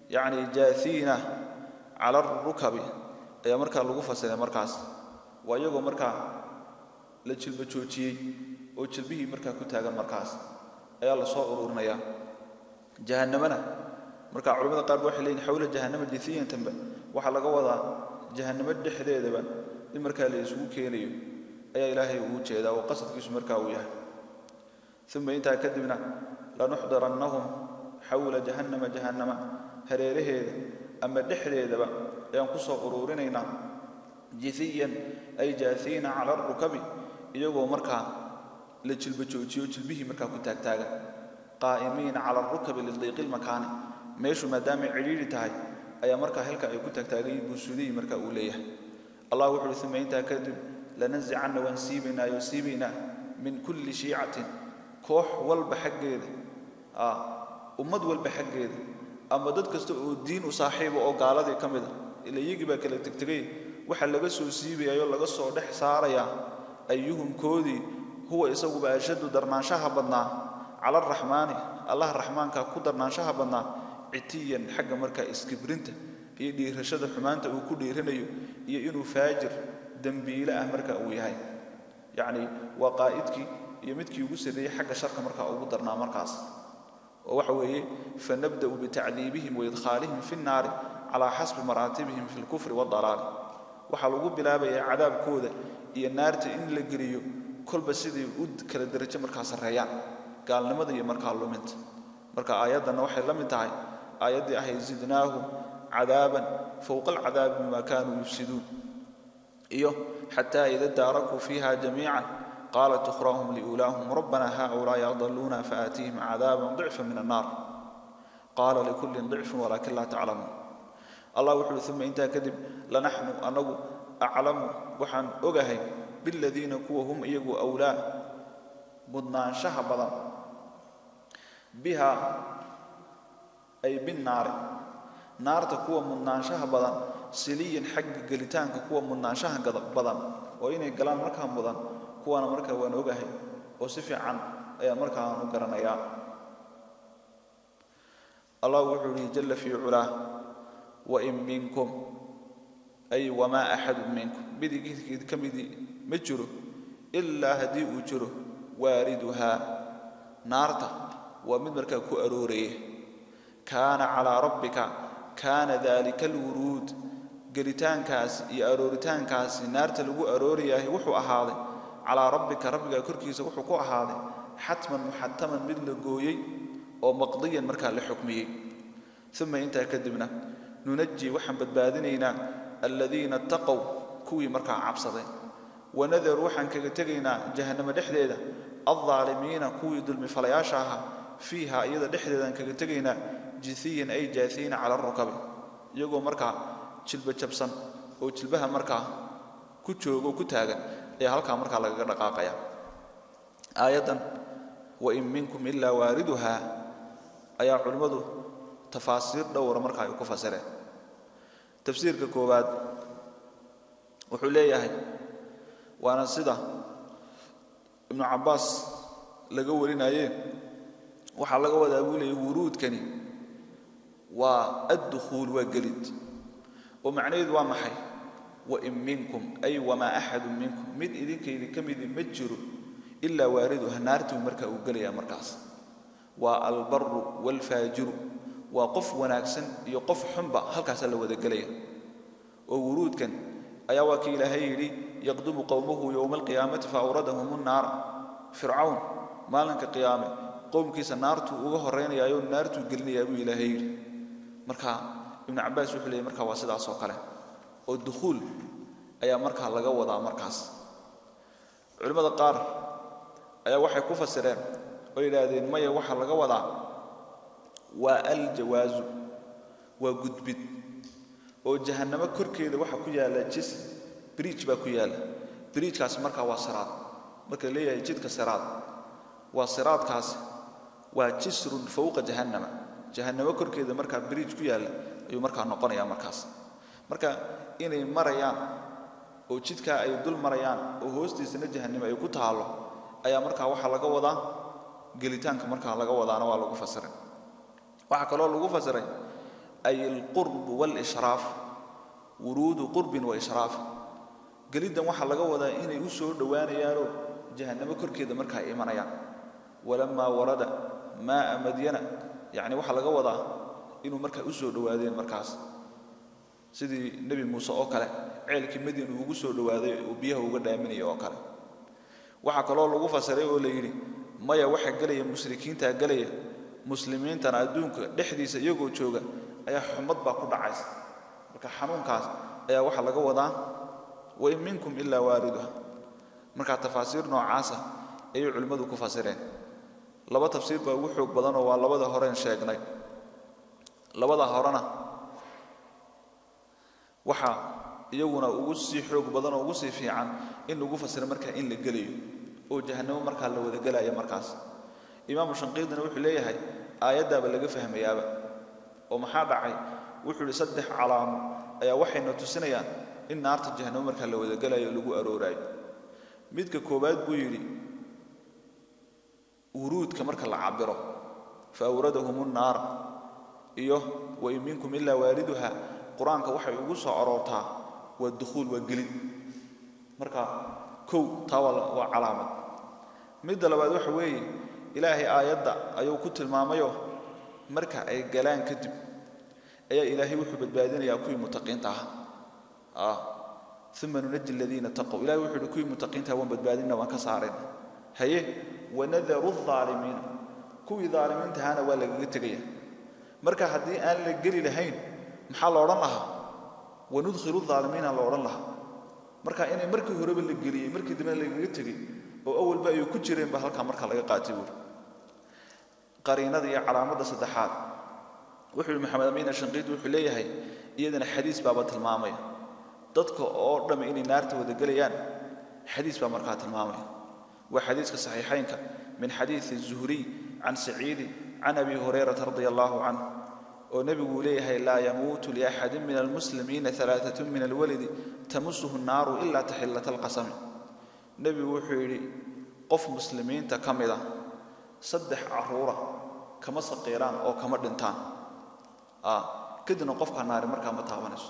يعني جاثينا على الركب أي مركا لغفة سنة مركاس ويجو مركا لجلب تشوتي أو جلبه مركا كتاجا مركاس أي الله صار أرورنا يا جهنمنا مركا علماء قالوا حلين حول جهنم جثيا تنبه وحلا قوضا جهنم الدحديد بقى المركا اللي يسوق كينيو أي إلهي وجه هذا وقصد كيس مركا وياه ثم إنت كذبنا لنحضرنهم حول جهنم هريره أما الدحديد بقى ينقص أرورنا جثيا أي جاثين على الركب يجوا مركا لجلب تشوتيو جلبه مركا كتاجا قائمين على الركب لضيق المكان ماشوا مدام عريري تاعي أي مركا هلك أي كتاجي بوسودي مركا أوليه الله وحده ثم أنت كذب لنزعنا ونسيبنا يسيبنا من كل شيعة كوح والبحجيد أمد والبحجيد أما ضد كستو الدين وصاحبه أو قالده كمده اللي يجي بك اللي تكتري وحلا جسوا سيبي أيوة جسوا ده ساريا أيهم كودي هو يسوق بأشد درنا شهبنا على الرحمن الله الرحمن كقدرنا شهبنا عتيا حق مركا إسكبرنته يدي رشد حمانته وكل يرنيو ينو فاجر دنبيله مركا وياي يعني وقائدك يمدك يوسر حق شرك مركا أو قدرنا مركاس ووحوه فنبدأ بتعذيبهم وإدخالهم في النار على حسب مراتبهم في الكفر والضلال وحلقوا بلا بي عذاب كودة هي النار إن لقريو كل بسيدي ود كلا درجة مركاس الريان قال لماذا يمركا اللومنت مركا آيات النوحي لم ينتهي آيات دي أحي زدناهم عذابا فوق العذاب بما كانوا يفسدون حتى إذا اداركوا فيها جميعا قالت أخراهم لأولاهم ربنا هؤلاء يضلون فآتيهم عذابا ضعفا من النار قال لكل ضعف ولكن لا تعلمون الله وحده ثم إنت كذب لنحن أنه أعلم وحن أجهي بالذين كوهم يجوا أولاء بدنا شهبا بها أي بالنار نار تكوى من شهبا سليا حق قلتان كوى من شهبا وإن الكلام مركهم بدن كوانا مركا ونوجهي وصفي عن أي مركا نقرنا يا الله وحده جل في علاه وإن منكم أي وما أحد منكم بدي كم بدي مجره إلا هدي أجره واردها نارته ومن مركا كأروريه كان على ربك كان ذلك الورود قلتان كاس يأرورتان كاس نار تلقو أرورياه وحو أهاضي على ربك كركيس وحو كو أهاضي حتما محتما مثل قوي أو مقضيا مركا لحكمه ثم انت كدبنا ننجي وحن بدبادنينا الذين اتقوا كوي مركا عبصدين ونذر وحن كتغينا جهنم دحديدا الظالمين كوي ظلم فلياشاها فيها ايضا دحديدا كتغينا جثيا اي جاثين على الركب يغو مركا جلبه جبسن او جلبها مركا ku joogo ku taagan ee halka marka laga dhaqaaqaya aayadan wa in minkum illa wariduha aya culimadu tafaasiir dhowr marka ay ku fasireen tafsiirka koobaad wuxuu leeyahay waana sida ibn Abbas laga warinayay waxa laga wadaa buu leeyahay wuruudkani waa ad-dukhul wa galid oo macnaheedu waa maxay وإن منكم أي وما أحد منكم من إذنك إذا كمد مجر إلا واردها نارته مركا وقليا مركاس والبر والفاجر وقف وناكسن يقف حنبا هل كاسل وذا قليا وورود كان أيا وكيل هيري يقدم قومه يوم القيامة فأوردهم النار فرعون ما لنك قيامة قوم كيس نارته وهرين يا يوم نارته قلني يا أبو إلهي مركا ابن عباس وحلي مركا واسدا صوكله والدخول أي مركز لقى وضع مركز علماء القار أي واحد كوفة سرير وإلى هذه المية واحد لقى وضع والجواز وجدبت وجهنم كركي إذا واحد كياله جسم بريج بكياله بريج كاس مركز وصراط مركز ليه يجد كسرات وصراط كاس وجسر فوق جهنم جهنم كركي إذا مركز بريج كياله أي مركز نقني يا مركز مركز inay marayaan oo jidka ay dul marayaan oo hoostiisana jahannam ay ku taalo ayaa markaa waxa laga wadaa gelitaanka markaa laga wadaana waa lagu fasiray waxa kale oo lagu fasiray ay al-qurb wal israaf wurud qurb wa israaf gelidan waxa laga wadaa inay u soo dhawaanayaan jahannam korkeeda markaa ay imanayaan walama warada ma madyana yani waxa laga wadaa inuu markaa u soo dhawaadeen markaas sidii nabi Muuse oo kale ceelkii Madiina ugu soo dhawaaday oo biyaha uga dhaaminay oo kale waxa kale oo lagu fasiray oo la yiri maya waxa galaya mushrikiinta galaya muslimiinta adduunka dhexdiisa iyagoo jooga ayaa xumad baa ku dhacaysa marka xanuunkaas ayaa waxa laga wadaa wa in minkum illa wariduha marka tafaasiir noocaas ay culimadu ku fasireen laba tafsiir baa ugu xoog badan oo waa labada horeen sheegnay labada horena waxa iyaguna ugu sii xoog badan oo ugu sii fiican in lagu fasiro marka in la galayo oo jahannamo marka la wada galaya markaas imaam shanqiidna wuxuu leeyahay aayadaaba laga fahmayaaba oo maxaa dhacay wuxuu li saddex calaamo ayaa waxayna tusinayaan in naarta jahannamo marka la wada galayo lagu aroorayo midka koobaad buu yiri wuruudka marka la cabiro fa awradahumun nar iyo wa in minkum illa wariduha quraanka waxay ugu soo aroortaa wadkhul wa galid marka kow tawal waa calaamad mid labaad waxa weeye ilaahay aayada ayuu ku tilmaamayo marka ay galaan kadib ayaa ilaahay wuxuu badbaadinayaa kuwii mutaqiinta thumma nunajji alladheena taqaw ilaahay wuxuu kuwii mutaqiinta waan badbaadinaa waan ka saareen haye wanadharu adh-dhalimin kuwii dhaalimiinta hana waa laga tagaya marka hadii aan la gali lahayn maxaa la oran lahaa wanudkhilu adh-dhalimin la oran lahaa marka inay markii horeba la galiyay markii dambe laga tagay oo awalba ay ku jireen ba halka marka laga qaatay qariinada iyo calaamada saddexaad wuxuu maxamed amiin shanqiid wuxuu leeyahay iyadana xadiis baaba tilmaamay dadka oo dham inay naarta wada galayaan xadiis baa markaa tilmaamay waa xadiiska saxiixaynka min xadiis az-zuhri an sa'id an abi hurairah radiyallahu anhu ونبي وليه لا يموت لأحد من المسلمين ثلاثة من الولد تمسه النار إلا تحلة القسم نبي وحيري قف مسلمين تكملة صدح عرورة كما صقيران أو كما دنتان كده نقف النار مركا متعاونس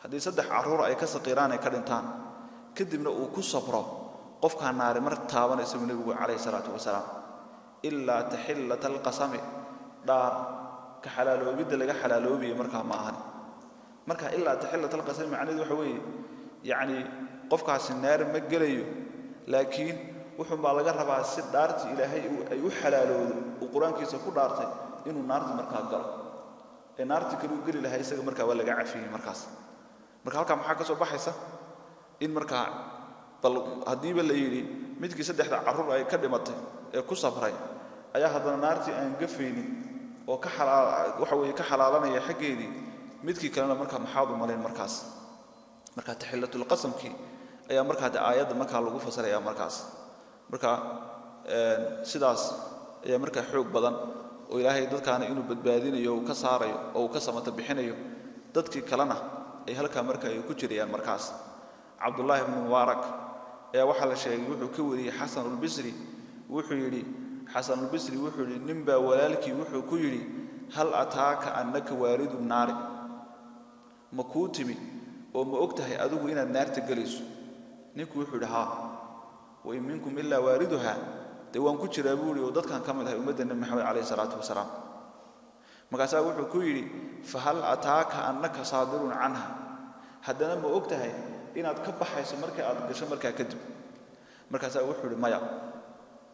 هذه صدح عرورة أي كصقيران أي كدنتان كده من أوكو صبرا قف النار مركا متعاونس من النبي عليه الصلاة والسلام إلا تحلة القسم دار كحلالوبيد لغا حلالوبي marka ma ahan marka illa tahillat al-qasam macnaheedu waxa weeye yani qofkaasi naar ma galayo laakiin wuxuu baa laga rabaa si dhaarti ilaahay ay u xalaaloodo oo quraankiisa ku dhaartay inuu naarta marka galo ee naarta kale uu gali lahaa isaga marka waa laga cafiyay markaas marka halka maxaa ka soo baxaysa in marka bal hadii ba la yiri midkii saddexda carruur ay ka dhimatay ee ku sabray ayaa hadana naartii aan gafaynin oo ka xalaal waxa weeye ka xalaalanaya xageedii midkii kalena marka maxaad u maleen markaas marka tahillatul qasamki ayaa marka aayada marka lagu fasiraya markaas marka sidaas ayaa marka xoog badan oo ilaahay dadkaana inuu badbaadinayo oo ka saarayo oo ka samata bixinayo dadkii kalena ay halka marka ay ku jirayaan markaas Abdullah ibn Mubarak ayaa waxa la sheegay wuxuu ka wariyay Hasan al-Basri wuxuu yiri Hasan al-Basri wuxuu yiri nimba walaalkii wuxuu ku yiri hal ataaka annaka waridun naar makutimi oo ma ogtahay adigu inaad naarta galayso ninku wuxuu dhahaa wa minkum illa wariduha dawaan ku jira buuri oo dadkan kamid ah ummadda Maxamed alayhi salatu wasalaam magaasa wuxuu ku yiri fa hal ataaka annaka saadirun anha hadana ma ogtahay inaad ka baxayso markii aad gasho markaa kadib markaas wuxuu yiri maya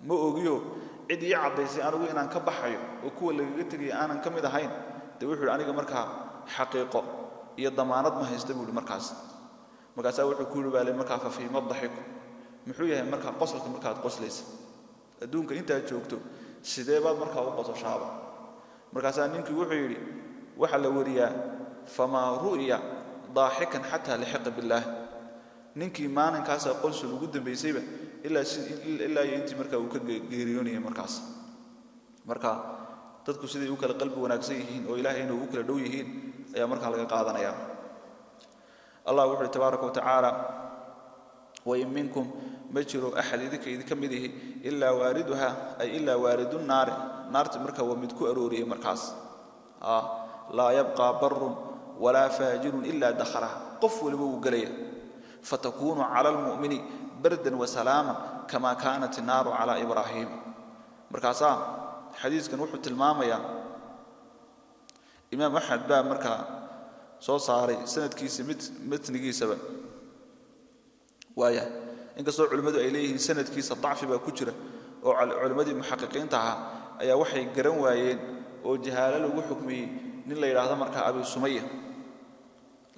ma ogiyo cid ii cadeysay anigu inaan ka baxayo oo kuwa laga tagay aanan kamid ahayn wuxuu yiri aniga markaa xaqiiqo iyo damaanad ma haysto buuri markaas wuxuu ku yiri markaa fa fi madhaxiku muxuu yahay markaa qosolka markaad qoslayso adduunka inta joogto sidee baad markaa u qososhaaba markaas ninkii wuxuu yiri waxa la wariyaa fama ru'ya ضاحكا حتى لحق بالله ninkii maalinkaas qolsul ugu dambeysayba ilaa intii markaa uu ka geeriyoonay markaas marka dadku sidii uu kala qalbi wanaagsan yihiin oo ilaahayna uu kala dhow yihiin ayaa markaa laga qaadanaya Allah wuxuu tabaaraka wa ta'ala wa minkum majru ahad idinka kamidihi illa wariduha ay illa waridun nar naarta markaa waa mid ku arooriyay markaas la yabqa barrun ولا فاجر إلا دخله قف ولبو قليل فتكون على المؤمن بردا وسلاما كما كانت النار على إبراهيم مركاسا حديث كان وحو تلماميا إمام أحد با مركا سو صاري سند كيس متنقي سبب وايا إنك سو علماء إليه سند كيس الضعف با كجرة وعلماء المحققين تاها أيا وحي قرن وايين وجهاله وحكمي nin la yiraahdo marka Abi Sumayya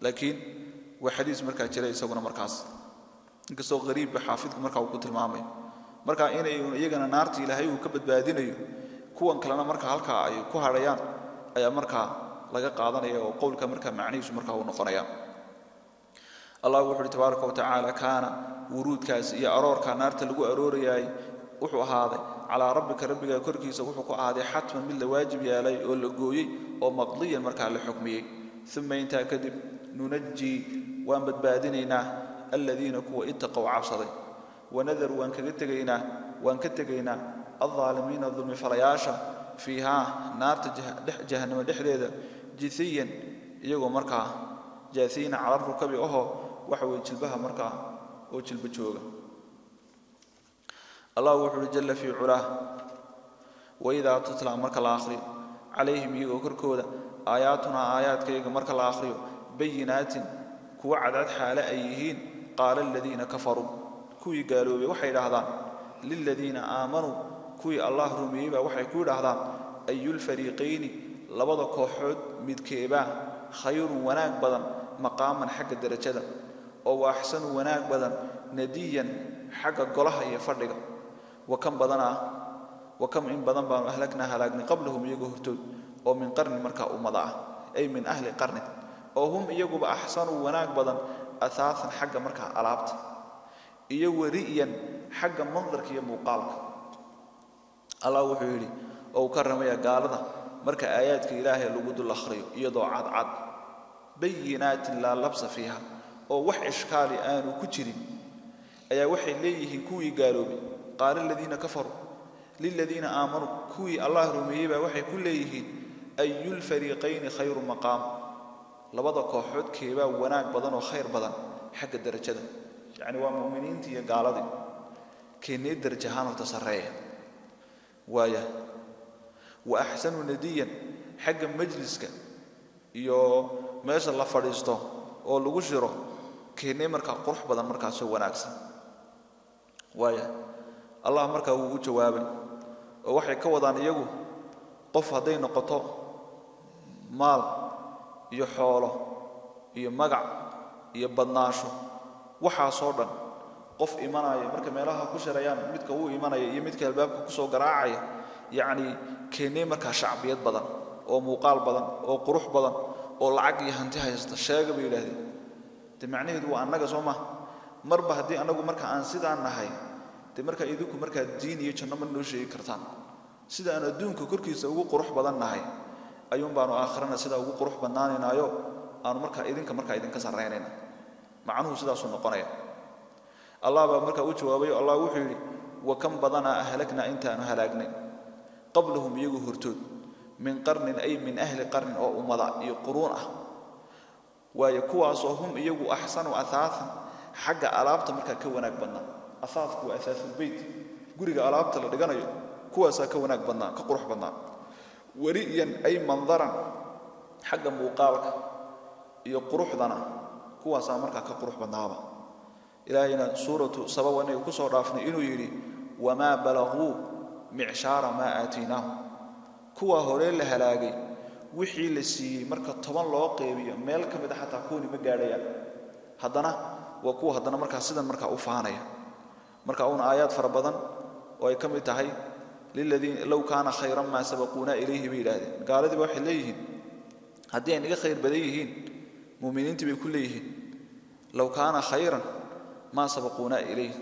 laakiin waa xadiis marka jiray isaguna markaas inka soo qariib xaafidku marka uu ku tilmaamay marka inay iyagana naarta Ilaahay uu ka badbaadinayo kuwan kalena marka halka ay ku harayaan ayaa marka laga qaadanaya oo qowlka marka macnihiisu marka uu noqonaya Allah wuxuu tabaaraka wa ta'ala kaana wuruudkaas iyo aroorka naarta lagu aroorayay wuxuu ahaaday ala rabbiga korkiisa wuxuu ku ahaaday xatman mid la waajib yaalay oo la gooyay oo maqdiyan marka la xukmiyay thumma inta kadib nunajji waan badbaadinayna alladina kuwa ittaqaw cabsaday wanadar waan ka tagaynaa adh-dhaalimiina dhulmi falayaasha fiha naarta jahannama dhexdeeda jithiyan iyagoo marka jaathiina ala rukabi waxa way jilbaha marka oo jilba jooga الله وحده جل في علاه وإذا تتلى مرك الآخر عليهم يغكركودا آياتنا آيات كي مرك الآخر بينات كوعدت حال أيهين قال الذين كفروا كوي قالوا بوحي لهذان للذين آمنوا كوي الله رميبا وحي كوي لهذان أي الفريقين لبضا كوحود مدكيبا خير وناك بدن مقاما حق الدرجة أو أحسن وناك بدن نديا حق قلها يفرق وكم إن بدن بان أهلكنا هلاكنا قبلهم يجهرتون أو من قرن مركا أمضاء أي من أهل قرن أو هم يجوا بأحسن وناك بدن أثاثا حق مركا ألعبت يجوا رئيا حق منظرك يا مقالك الله وحيري أو كرم يا قالنا مركا آياتك إلهي لوجود الأخري يضع عد بينات لا لبس فيها أو وح إشكالي آن وكتري أي وحي ليه كوي قالوا بي قال الذين كفروا للذين آمنوا كوي الله رميبا وحي كليه أي الفريقين خير مقام لبضا كوحود كيبا وناك بدن وخير بدن حق الدرجة يعني ومؤمنين تي قالدي كيني درجهان وتصريه وايا وأحسن نديا xagga majliska iyo meesha la fadhiisto oo lagu shiro keenay marka qurux badan marka soo wanaagsan waaya Allah marka uu u jawaabay oo waxay ka wadaan iyagu qof haday noqoto maal iyo xoolo iyo magac iyo badnaasho waxa soo dhan qof imanaya marka meelaha ku shirayaan midka uu imanaya iyo midka albaabka ku soo garaacaya yaani keenay marka shacbiyad badan oo muuqaal badan oo qurux badan oo lacag iyo hanti haysta sheega bay ilaahay macnaheedu waa annaga Soomaa marba hadii anagu marka aan sidaan nahay marka idinku marka diin iyo janno ma noo sheegi kartaan sida aan adduunka korkiisa ugu qurux badan nahay ayuun baanu aakhirana sida ugu qurux badnaanaynayo aan marka idinka sareynayna macnuhu sidaas uu noqonaya Allah baa marka uu jawaabay Allah wuxuu yiri wa kam badana ahlakna intaanu halaagnay qablahum iyagu hortood min qarnin ay min ahli qarn oo ummada iyo quruun ah waayo kuwaasoo hum iyagu ahsanu athaasan xagga alaabta marka ka wanaag badna asaasku waa asaasul bayt guriga alaabta la dhiganayo kuwaas ka wanaag badna ka qurux badna wariyan ay mandaran xagga muuqaalka iyo quruxdana kuwaas marka ka qurux badnaaba ilaahina suuratu sabab inay ku soo dhaafnay inuu yiri wama balaghu mi'shara ma aatinahu kuwa hore la halaagay wixii la siiyay marka 10 loo qeybiyo meel kamid ah xataa kooni ma gaadhayaan hadana waa kuwa hadana marka sidan marka u faanaya marka una aayad fara badan oo ay kamid tahay lilladin law kana khayran ma sabaquna ilayhi bi ilahi gaaladii waxay leeyihiin hadii ay naga khayr badan yihiin muuminiintu bay ku leeyihiin law kana khayran ma sabaquna ilayhi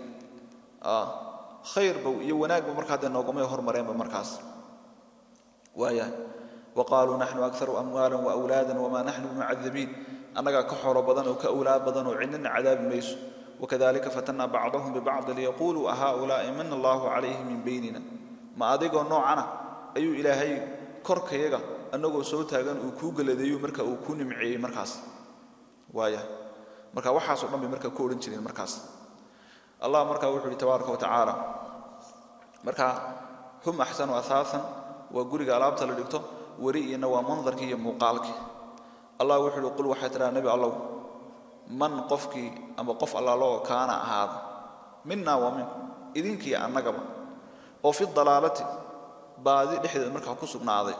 khayr bow iyo wanaag marka hadda noogama hormareen markaas waaya وقالوا نحن أكثر أموالا وأولادا وما نحن معذبين أنك كحور بدن وكأولاد بدن وعندنا عذاب ميس وكذلك فتنا بعضهم ببعض ليقولوا أهؤلاء من الله عليهم من بيننا ما أدقوا نوعنا أي إلهي كرك يجا أنه صوتها جن وكوج الذي مركا وكون معي مركز وايا مركا وحاس ربنا بمركا كورنتين المركز الله مركا وحده تبارك وتعالى مركا هم أحسن أثاثا وجوري على أبطال الدكتور ورينا ومنظرك هي مقالك الله وحده قل وحتى النبي الله من قفك أما قف الله كان هذا منا ومن إذنك يا النجبة وفي الضلالة بعد لحد المركع كسب ناضي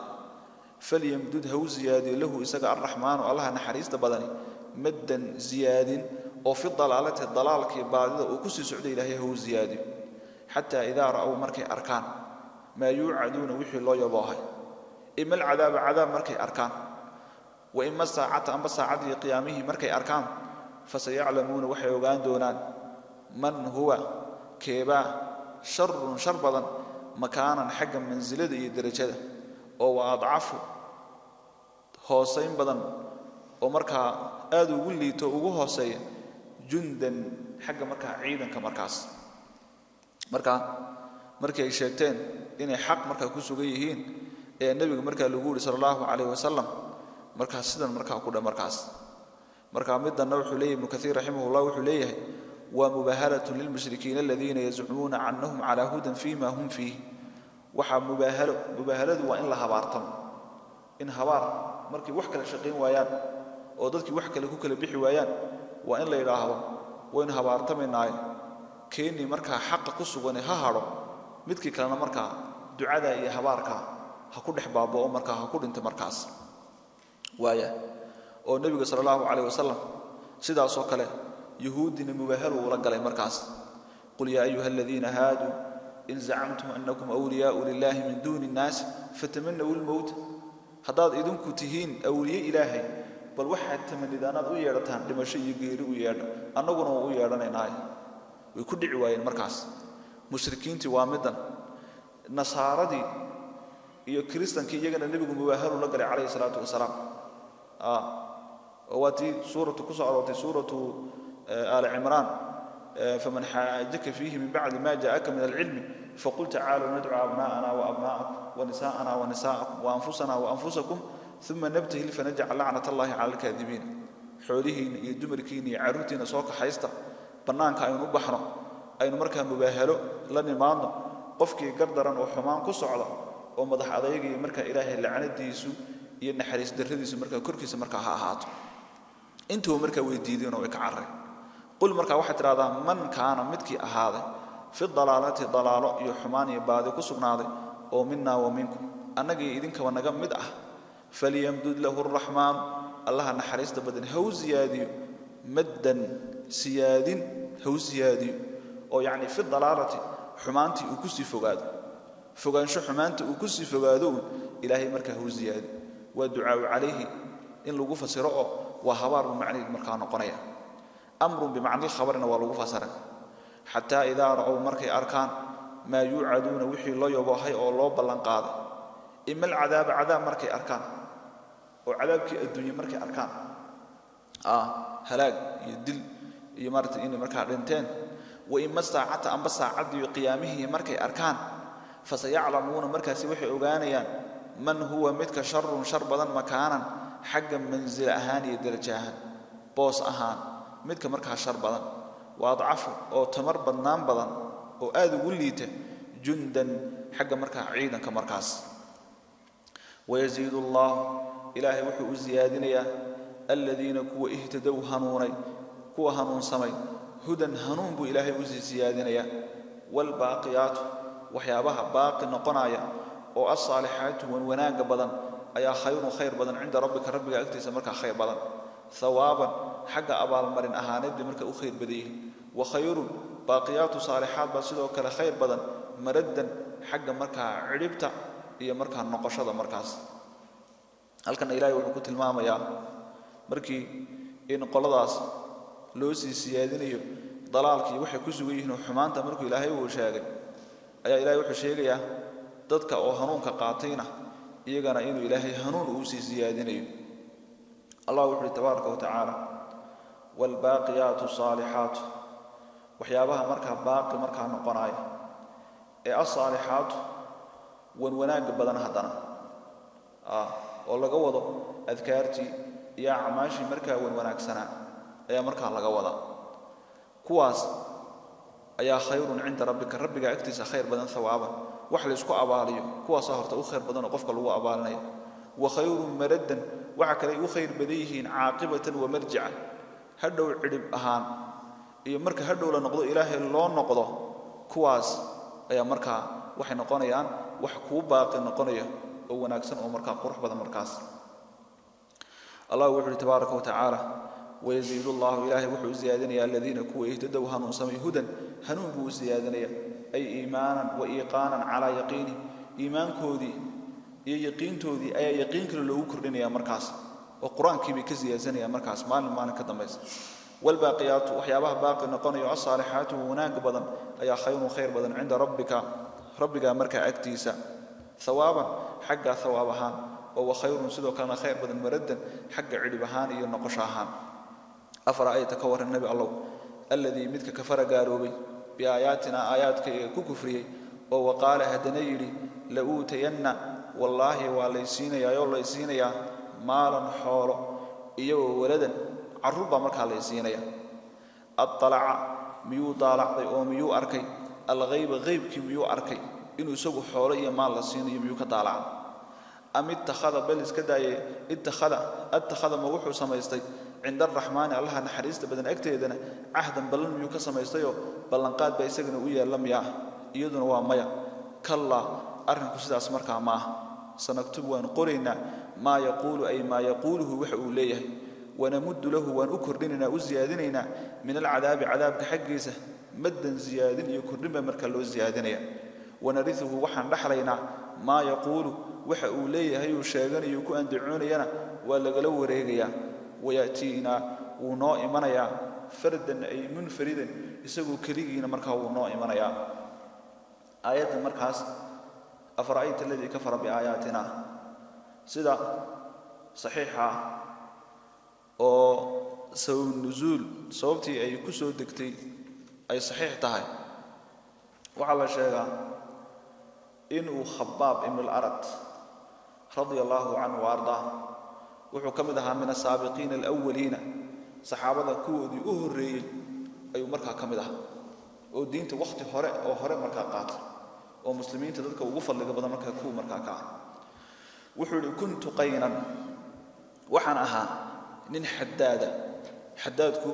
فليمدد هو زيادة له إسقى الرحمن والله نحريس بدني مدا زياد وفي الضلالة بعد وكسر سعودي له هو زيادة حتى إذا رأوا مركع أركان ما يوعدون وحي الله يباهي إما العذاب عذاب مركي أركان وإما الساعة أما الساعة قيامه مركي أركان فسيعلمون وحي وغان دونان من هو كيبا شر بدن مكانا حقا منزلة درجة أو أضعفه هوسين بدن ومركا آدو ولي توقو هوسين جندا حقا مركا عيدا كمركاس مركا شيئتين إني حق مركا كسوغيهين النبي مركا لغوري صلى الله عليه وسلم مركا سيدان مركا كودا مركاس مركا مدى النوح ليه ابن كثير رحمه الله وحليه ومباهلة للمشركين الذين يزعمون عنهم على هدى فيما هم فيه وحا مباهلة وإن لها بارتم إن هبار مركي وحكا لشقين ويان وددكي وحكا لكوكا لبيحي ويان وإن لا يراهوا وإن هبارتم الناي كيني مركا حق قصو وإن ههارو مدكي كلانا مركا دعاء إيا هباركا هكون حبابه أو مركا هكون أنت مركز وايا أو النبي صلى الله عليه وسلم سيدا صوكله يهود مباهل ورجل مركز قل يا أيها الذين هادوا إن زعمتم أنكم أولياء لله من دون الناس فتمنوا الموت هذا إذن كتهين أولياء إلهي بل واحد تمني دانا ويرتان لما شيء يجير ويرد أنا قلنا ويردنا ناي ويكون عواين مركز مشركين توامدا النصارى دي iyo kristaanka iyagana nabigu mubaaharu la galay kaleey salaatu wasalaam واتي سورة كسر سورة آل عمران فمن حاجك فيه من بعد ما جاءك من العلم فقل تعالوا ندعو أبناءنا وأبناءكم ونساءنا ونساءكم وأنفسنا وأنفسكم ثم نبتهل فنجعل لعنة الله على الكاذبين حولهين يدمركين يعروتين سوق حيستا بنانك أينو بحرا أينو مركا مباهلو لن يماندو قفكي قردرا وحمان كسعلا ومضح أضيقي مركا إلهي اللعنة ديسو iyo naxariis darradiisu markaa korkiisa markaa ha ahaato intuu markaa weydiideen oo ka carray qul markaa waxa tiraahdaa man kaana midkii ahaaday fi dalaalati dalaalo iyo xumaan iyo baadi ku sugnaaday oo minna wa minkum annagii idinka wanaga mid ah falyamdud lahu arrahmaan allah naxariista badan haw ziyaadiyo maddan siyaadin haw ziyaadiyo oo yani fi dalaalati xumaantii uu ku sii fogaado fogaansho xumaanta uu ku sii fogaado ilaahay markaa haw ziyaadi waa ducaa calayhi in lagu fasiro oo waa habaar macnaheed markaa noqonaya amrun bimacna khabarna waa lagu fasiray xataa idaa ra'aw markay arkaan maa yuucaduuna wixii loo yaboohay oo loo ballan qaaday ima alcadaaba cadaab markay arkaan oo cadaabkii adduunye markay arkaan halaag iyo dil iyo marta inay markaa dhinteen wa ima saacata amba saacadii qiyaamihii markay arkaan fasayaclamuuna markaasi waxay ogaanayaan man huwa midka sharrun shar badan makaanan xagga manzil ahaan iyo darajo ahaan boos ahaan midka markaa shar badan waadcafu oo tamar badnaan badan oo aad ugu liita jundan xagga markaa ciidanka markaas wayaziidu allah ilaahay wuxuu u ziyaadinayaa aladiina kuwa ihtadow hanuunay kuwa hanuunsamay hudan hanuun buu ilaahay u ziyaadinayaa walbaaqiyaatu waxyaabaha baaqi noqonaya oo as-saalixaatu wanaaga badan ayaa khayrun khayr badan cinda rabbika rabbiga agtiisa markaa khayr badan thawaaban xagga abaalmarin ahaaneed markaa u khayr badiyay wa khayrun baaqiyaatu saalixaat baa sidoo kale khayr badan maraddan xagga markaa ciribta iyo markaa noqoshada markaas halkan ilaahay wuxuu ku tilmaamayaa markii in qoladaas loo sii siyaadinayo dalaalkii waxay ku sugan yihiin xumaanta markuu ilaahay uu sheegay ayaa ilaahay wuxuu sheegayaa dadka oo hanuunka qaatayna iyagana inuu ilaahay hanuun uu sii siyaadinayo allah wuxuu tabaaraka wa tacaala wal baaqiyaatu saalihaat waxyaabaha markaa baaqi markaa noqonaya ee as-saalihaat wanaag badan hadana oo laga wado adkaartii iyo acmaashii markaa wanaagsanaa ayaa markaa laga wada kuwaas ayaa khayrun cinda rabbika rabbiga agtiisa khayr badan thawaaban wax la isku abaaliyo kuwaas horta u khayr badan oo qofka lagu abaalinayo wa khayrun maraddan waxa kale u khayr badan yihiin caaqibatan wa marji'an hadhow cidib ahaan iyo marka hadhow la noqdo ilaahay loo noqdo kuwaas ayaa markaa waxay noqonayaan wax ku baaqi noqonaya oo wanaagsan oo markaa qurux badan markaas allah wuxuu tabaaraka wa tacaala ويزيد الله إلهي وحو زيادنيا الذين كوا يهتدوا هنون سمي هدى هنون بو زيادنيا أي إيمانا وإيقانا على يقين إيمان كودي يقين تودي أي يقين كل لو كردنيا مركز وقرآن كي بكزيادنيا مركز ما نكدميس والباقيات وحيابها باقي نقون الصالحات هناك بدن أي خير بدن عند ربك مركا أكتيسا ثوابا حق ثوابها وهو خير سدو كان خير بدن مردا حق عدبهان إيو نقشاهان أفرأيت كور النبي الله الذي مدك كفر قاروبي بآياتنا آياتك ككفري وقال هدنيري لأوتين والله وليسين يا يوم ليسين يا مالا حورا إيو ولدا عربا مركا ليسين يا اطلع ميو طالع أو ميو أركي الغيب غيب كي ميو أركي إنه سوق حورا مال ليسين ميو كطالع أم اتخذ بلس كدا اتخذ موحو سمايستي عند الرحمن الله نحريست بدن أكتيدنا عهدا بلن ميو كسمايستيو بلنقاد بيسجن ويا لم يا يدن ومايا كلا أرهن كسيدا أسمركا معه سنكتب ونقرنا ما يقول أي ما يقوله وحو ليه ونمد له ونكردنا وزيادننا من العذاب عذاب كحقيسه مدا زيادن يكرنا مركا لو زيادنيا ونرثه وحن رحلينا ما يقول وحو ليه هيو شاغن يكو أندعونينا ولا قلو ريغيا ويأتينا ونائمنا فردا أي منفردا يسوي كريجنا مركا ونائمنا آيات المركز أفرأيت الذي كفر بآياتنا سدا صحيحة أو سو النزول صوبتي أي كسو دكتي أي صحيح تهاي وعلى شيء إنه خباب ابن الأرد رضي الله عنه وأرضاه وحكمدها من السابقين الأولين صحابة كودي أهري أي مركا كمدها ودينت وقت هراء مركا قات ومسلمين تدرك وقفل لقبض مركا كو مركا كا وحول كنت قينا وحنها نين حدادكو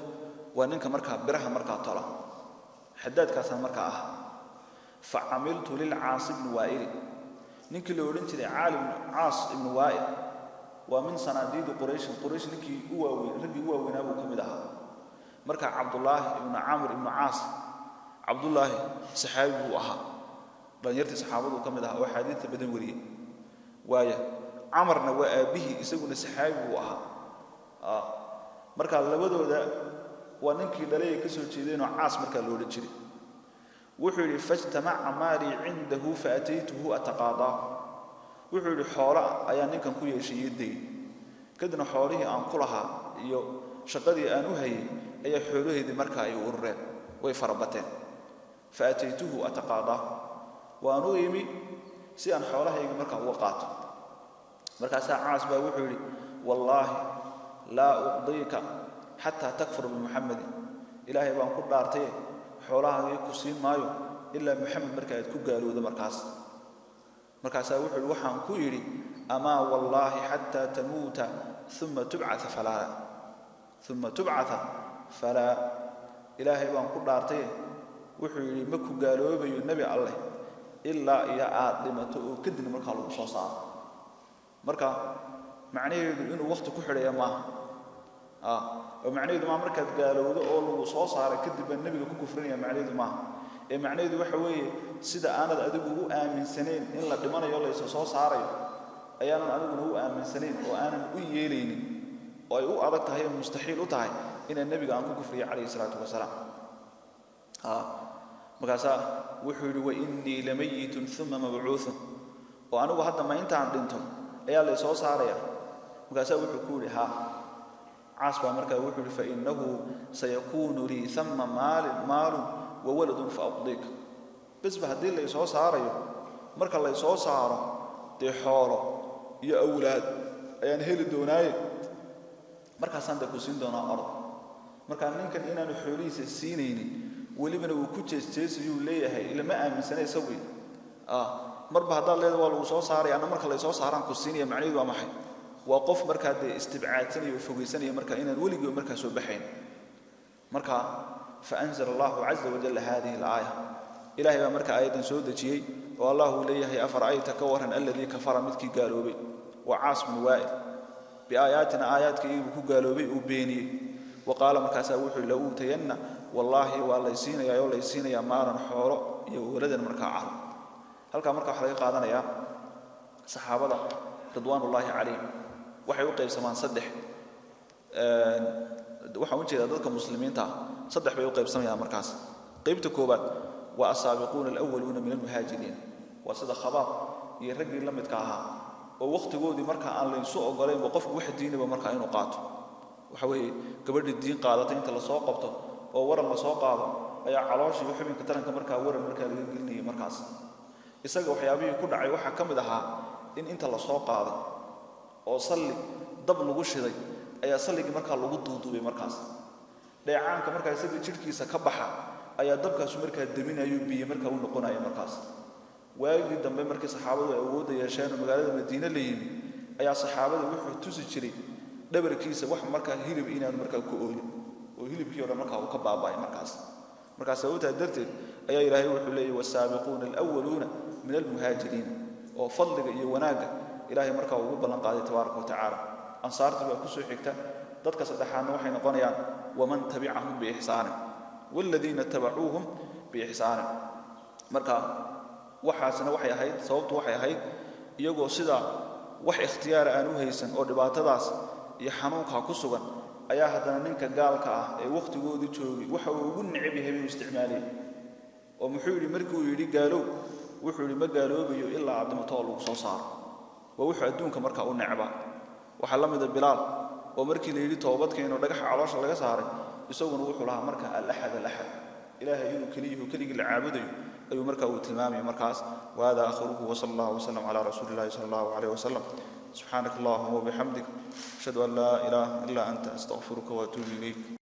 وننك مركا برها مركا طلع حداد كاسان مركا فعملت للعاص بن وائل نينك اللي ورنتي عالم عاص بن وائل ومن صناديد قريش نينكي رجي وين ابو كمدها مركا عبد الله بن عامر بن عاص عبد الله صحابي بو اها دانيرتي صحابته كمدها او حديث بدن وريه وايه عمرنا وابيه اسغنا صحابي بو اها marka labadooda waa ninkii dhalay ka soo jeedeen oo caas marka loo jiray wuxuu yiri fajtama'a mali indahu faataytuhu ataqada wuxuu yiri xoolo ayaa ninkan ku yeeshiyeeday kadibna xoolihii aan ku lahaa iyo shaqadii aan u hayay ayaa xoolaheedii marka ay urureen way farabateen faataytuhu ataqada waanu yimi si aan xoolahayga marka uga qaato markaas caas baa wuxuu yiri wallahi لا أقضيك حتى تكفر بمحمد إلهي بان كل دارتي حولها يكسين مايو إلا محمد مركز كقالوا ذا مركز وحل وحن كيري أما والله حتى تموت ثم تبعث فلا إلهي بان كل دارتي وحل مكو قالوا بي النبي الله إلا إيا آدمته كدن مركز الوصوصا مركز معنيه إنه وقت كحرية ما ومعنيه ما مركز قالوا ذا أول وصوص على كذب النبي كفرني معنيه ما معنيه وحوي سيدا أنا أدبه آمن سنين إلا دمنا يلا يصوص عليه أيانا أدبه آمن سنين وأنا ويليني وأيو أردت هي مستحيل أتعي إن النبي قام كفري عليه الصلاة والسلام مقاسا وحوي وإني لميت ثم مبعوث وأنا وحتى ما أنت عندهم أيا اللي صوص عليه مقاسا وحكولي عاصبا مركا وحول فإنه سيكون لي ثم مال وولد فأقضيك بس بهدي اللي يسوس عاريه مركا اللي يسوس عاره دي حوله يا أولاد أيان هيل دوناي مركا ساندكو سين دونا أرض مركا نينكن إنا نحوليس السينيني ولي بنا وكوتشيس تيسيو ليهي إلا ما آمن سنة يسوي مربا هذا اللي هو الوصوص عاري أنا مركا اللي يسوس عاران كوسيني معنيه ومحي وقف مركا دي استبعادتني وفوقيسني مركا إنا الولي ومركا سوبحين مركا فأنزل الله عز وجل هذه الآية إلهي مركا آية سودة شيء والله ليه أفرأيت كورا الذي كفر مثل قالوا بي وعاص من وائل بآياتنا آيات كي قالوا بي وبيني وقال مركا ساوح لو تينا والله والله يسينا يا والله يسينا يا مالا حورا يا ولدنا مركا عالم هل كان مركا حقيقة هذا يا صحابة رضوان الله عليهم waxay u qaybsamaan saddex waxa uu jeedaa dadka muslimiinta saddex bay u qaybsamayaan markaas qaybta koobaad waa asaabiquuna alawwaluuna min almuhaajiriin waa sida khabaab iyo ragii la midka ahaa oo waqtigoodii marka aan la soo ogoleyn qofku wax diinaba marka inuu qaato waxa weeye gabadhii diin qaadatay inta la soo qabto oo waran la soo qaado ayaa calooshii iyo xubinka taranka marka waran marka laga gelinayay markaas isaga waxyaabihii ku dhacay waxa kamid ahaa in inta la soo qaado oo salli dab lagu shiday ayaa salligii marka lagu duuduubay markaas dheecaanka marka isaga jirkiisa ka baxa ayaa dabkaas marka daminayo biyo marka uu noqonayo markaas waagii dambe markii saxaabadu ay awood yeesheen magaalada Madiina leeyeen ayaa saxaabadu wuxuu tusi jiray dhabarkiisa wax marka hilib inaan marka ku oolin oo hilibkii hore marka uu ka baabay markaas sababta darteed ayaa Ilaahay wuxuu leeyahay wasaabiquuna alawwaluuna min almuhaajiriin oo fadliga iyo wanaaga إلهي مركا وقبل قاضي تبارك وتعالى أنصار تبقى كسو حكتا ضدك صدحان وحين قنيا ومن تبعهم بإحسان والذين تبعوهم بإحسان مركا وحاسنا وحي هيد صوبت وحي هيد يقول صدا وحي اختيار أنو هيسن أو دبات داس يحنوك كسوغا أيا هدنا ننك قالك وقت قودي تشوغي وحو ونعبه باستعمالي ومحولي مركو يري قالوا وحولي ما قالوا بيو إلا عبد مطالب صوصار ووحو أدونك مركا أو نعبا وحلمد البلال ومركي ليلي توبتك إنه دقح علاش لغا ساري يسوون وحو لها مركا الأحد إلهي ينو كليه العابدي أي مركا وتلمامي مركاس وهذا آخره وصلى الله وسلم على رسول الله صلى الله عليه وسلم سبحانك اللهم وبحمدك أشهد أن لا إله إلا أنت أستغفرك وأتوب إليك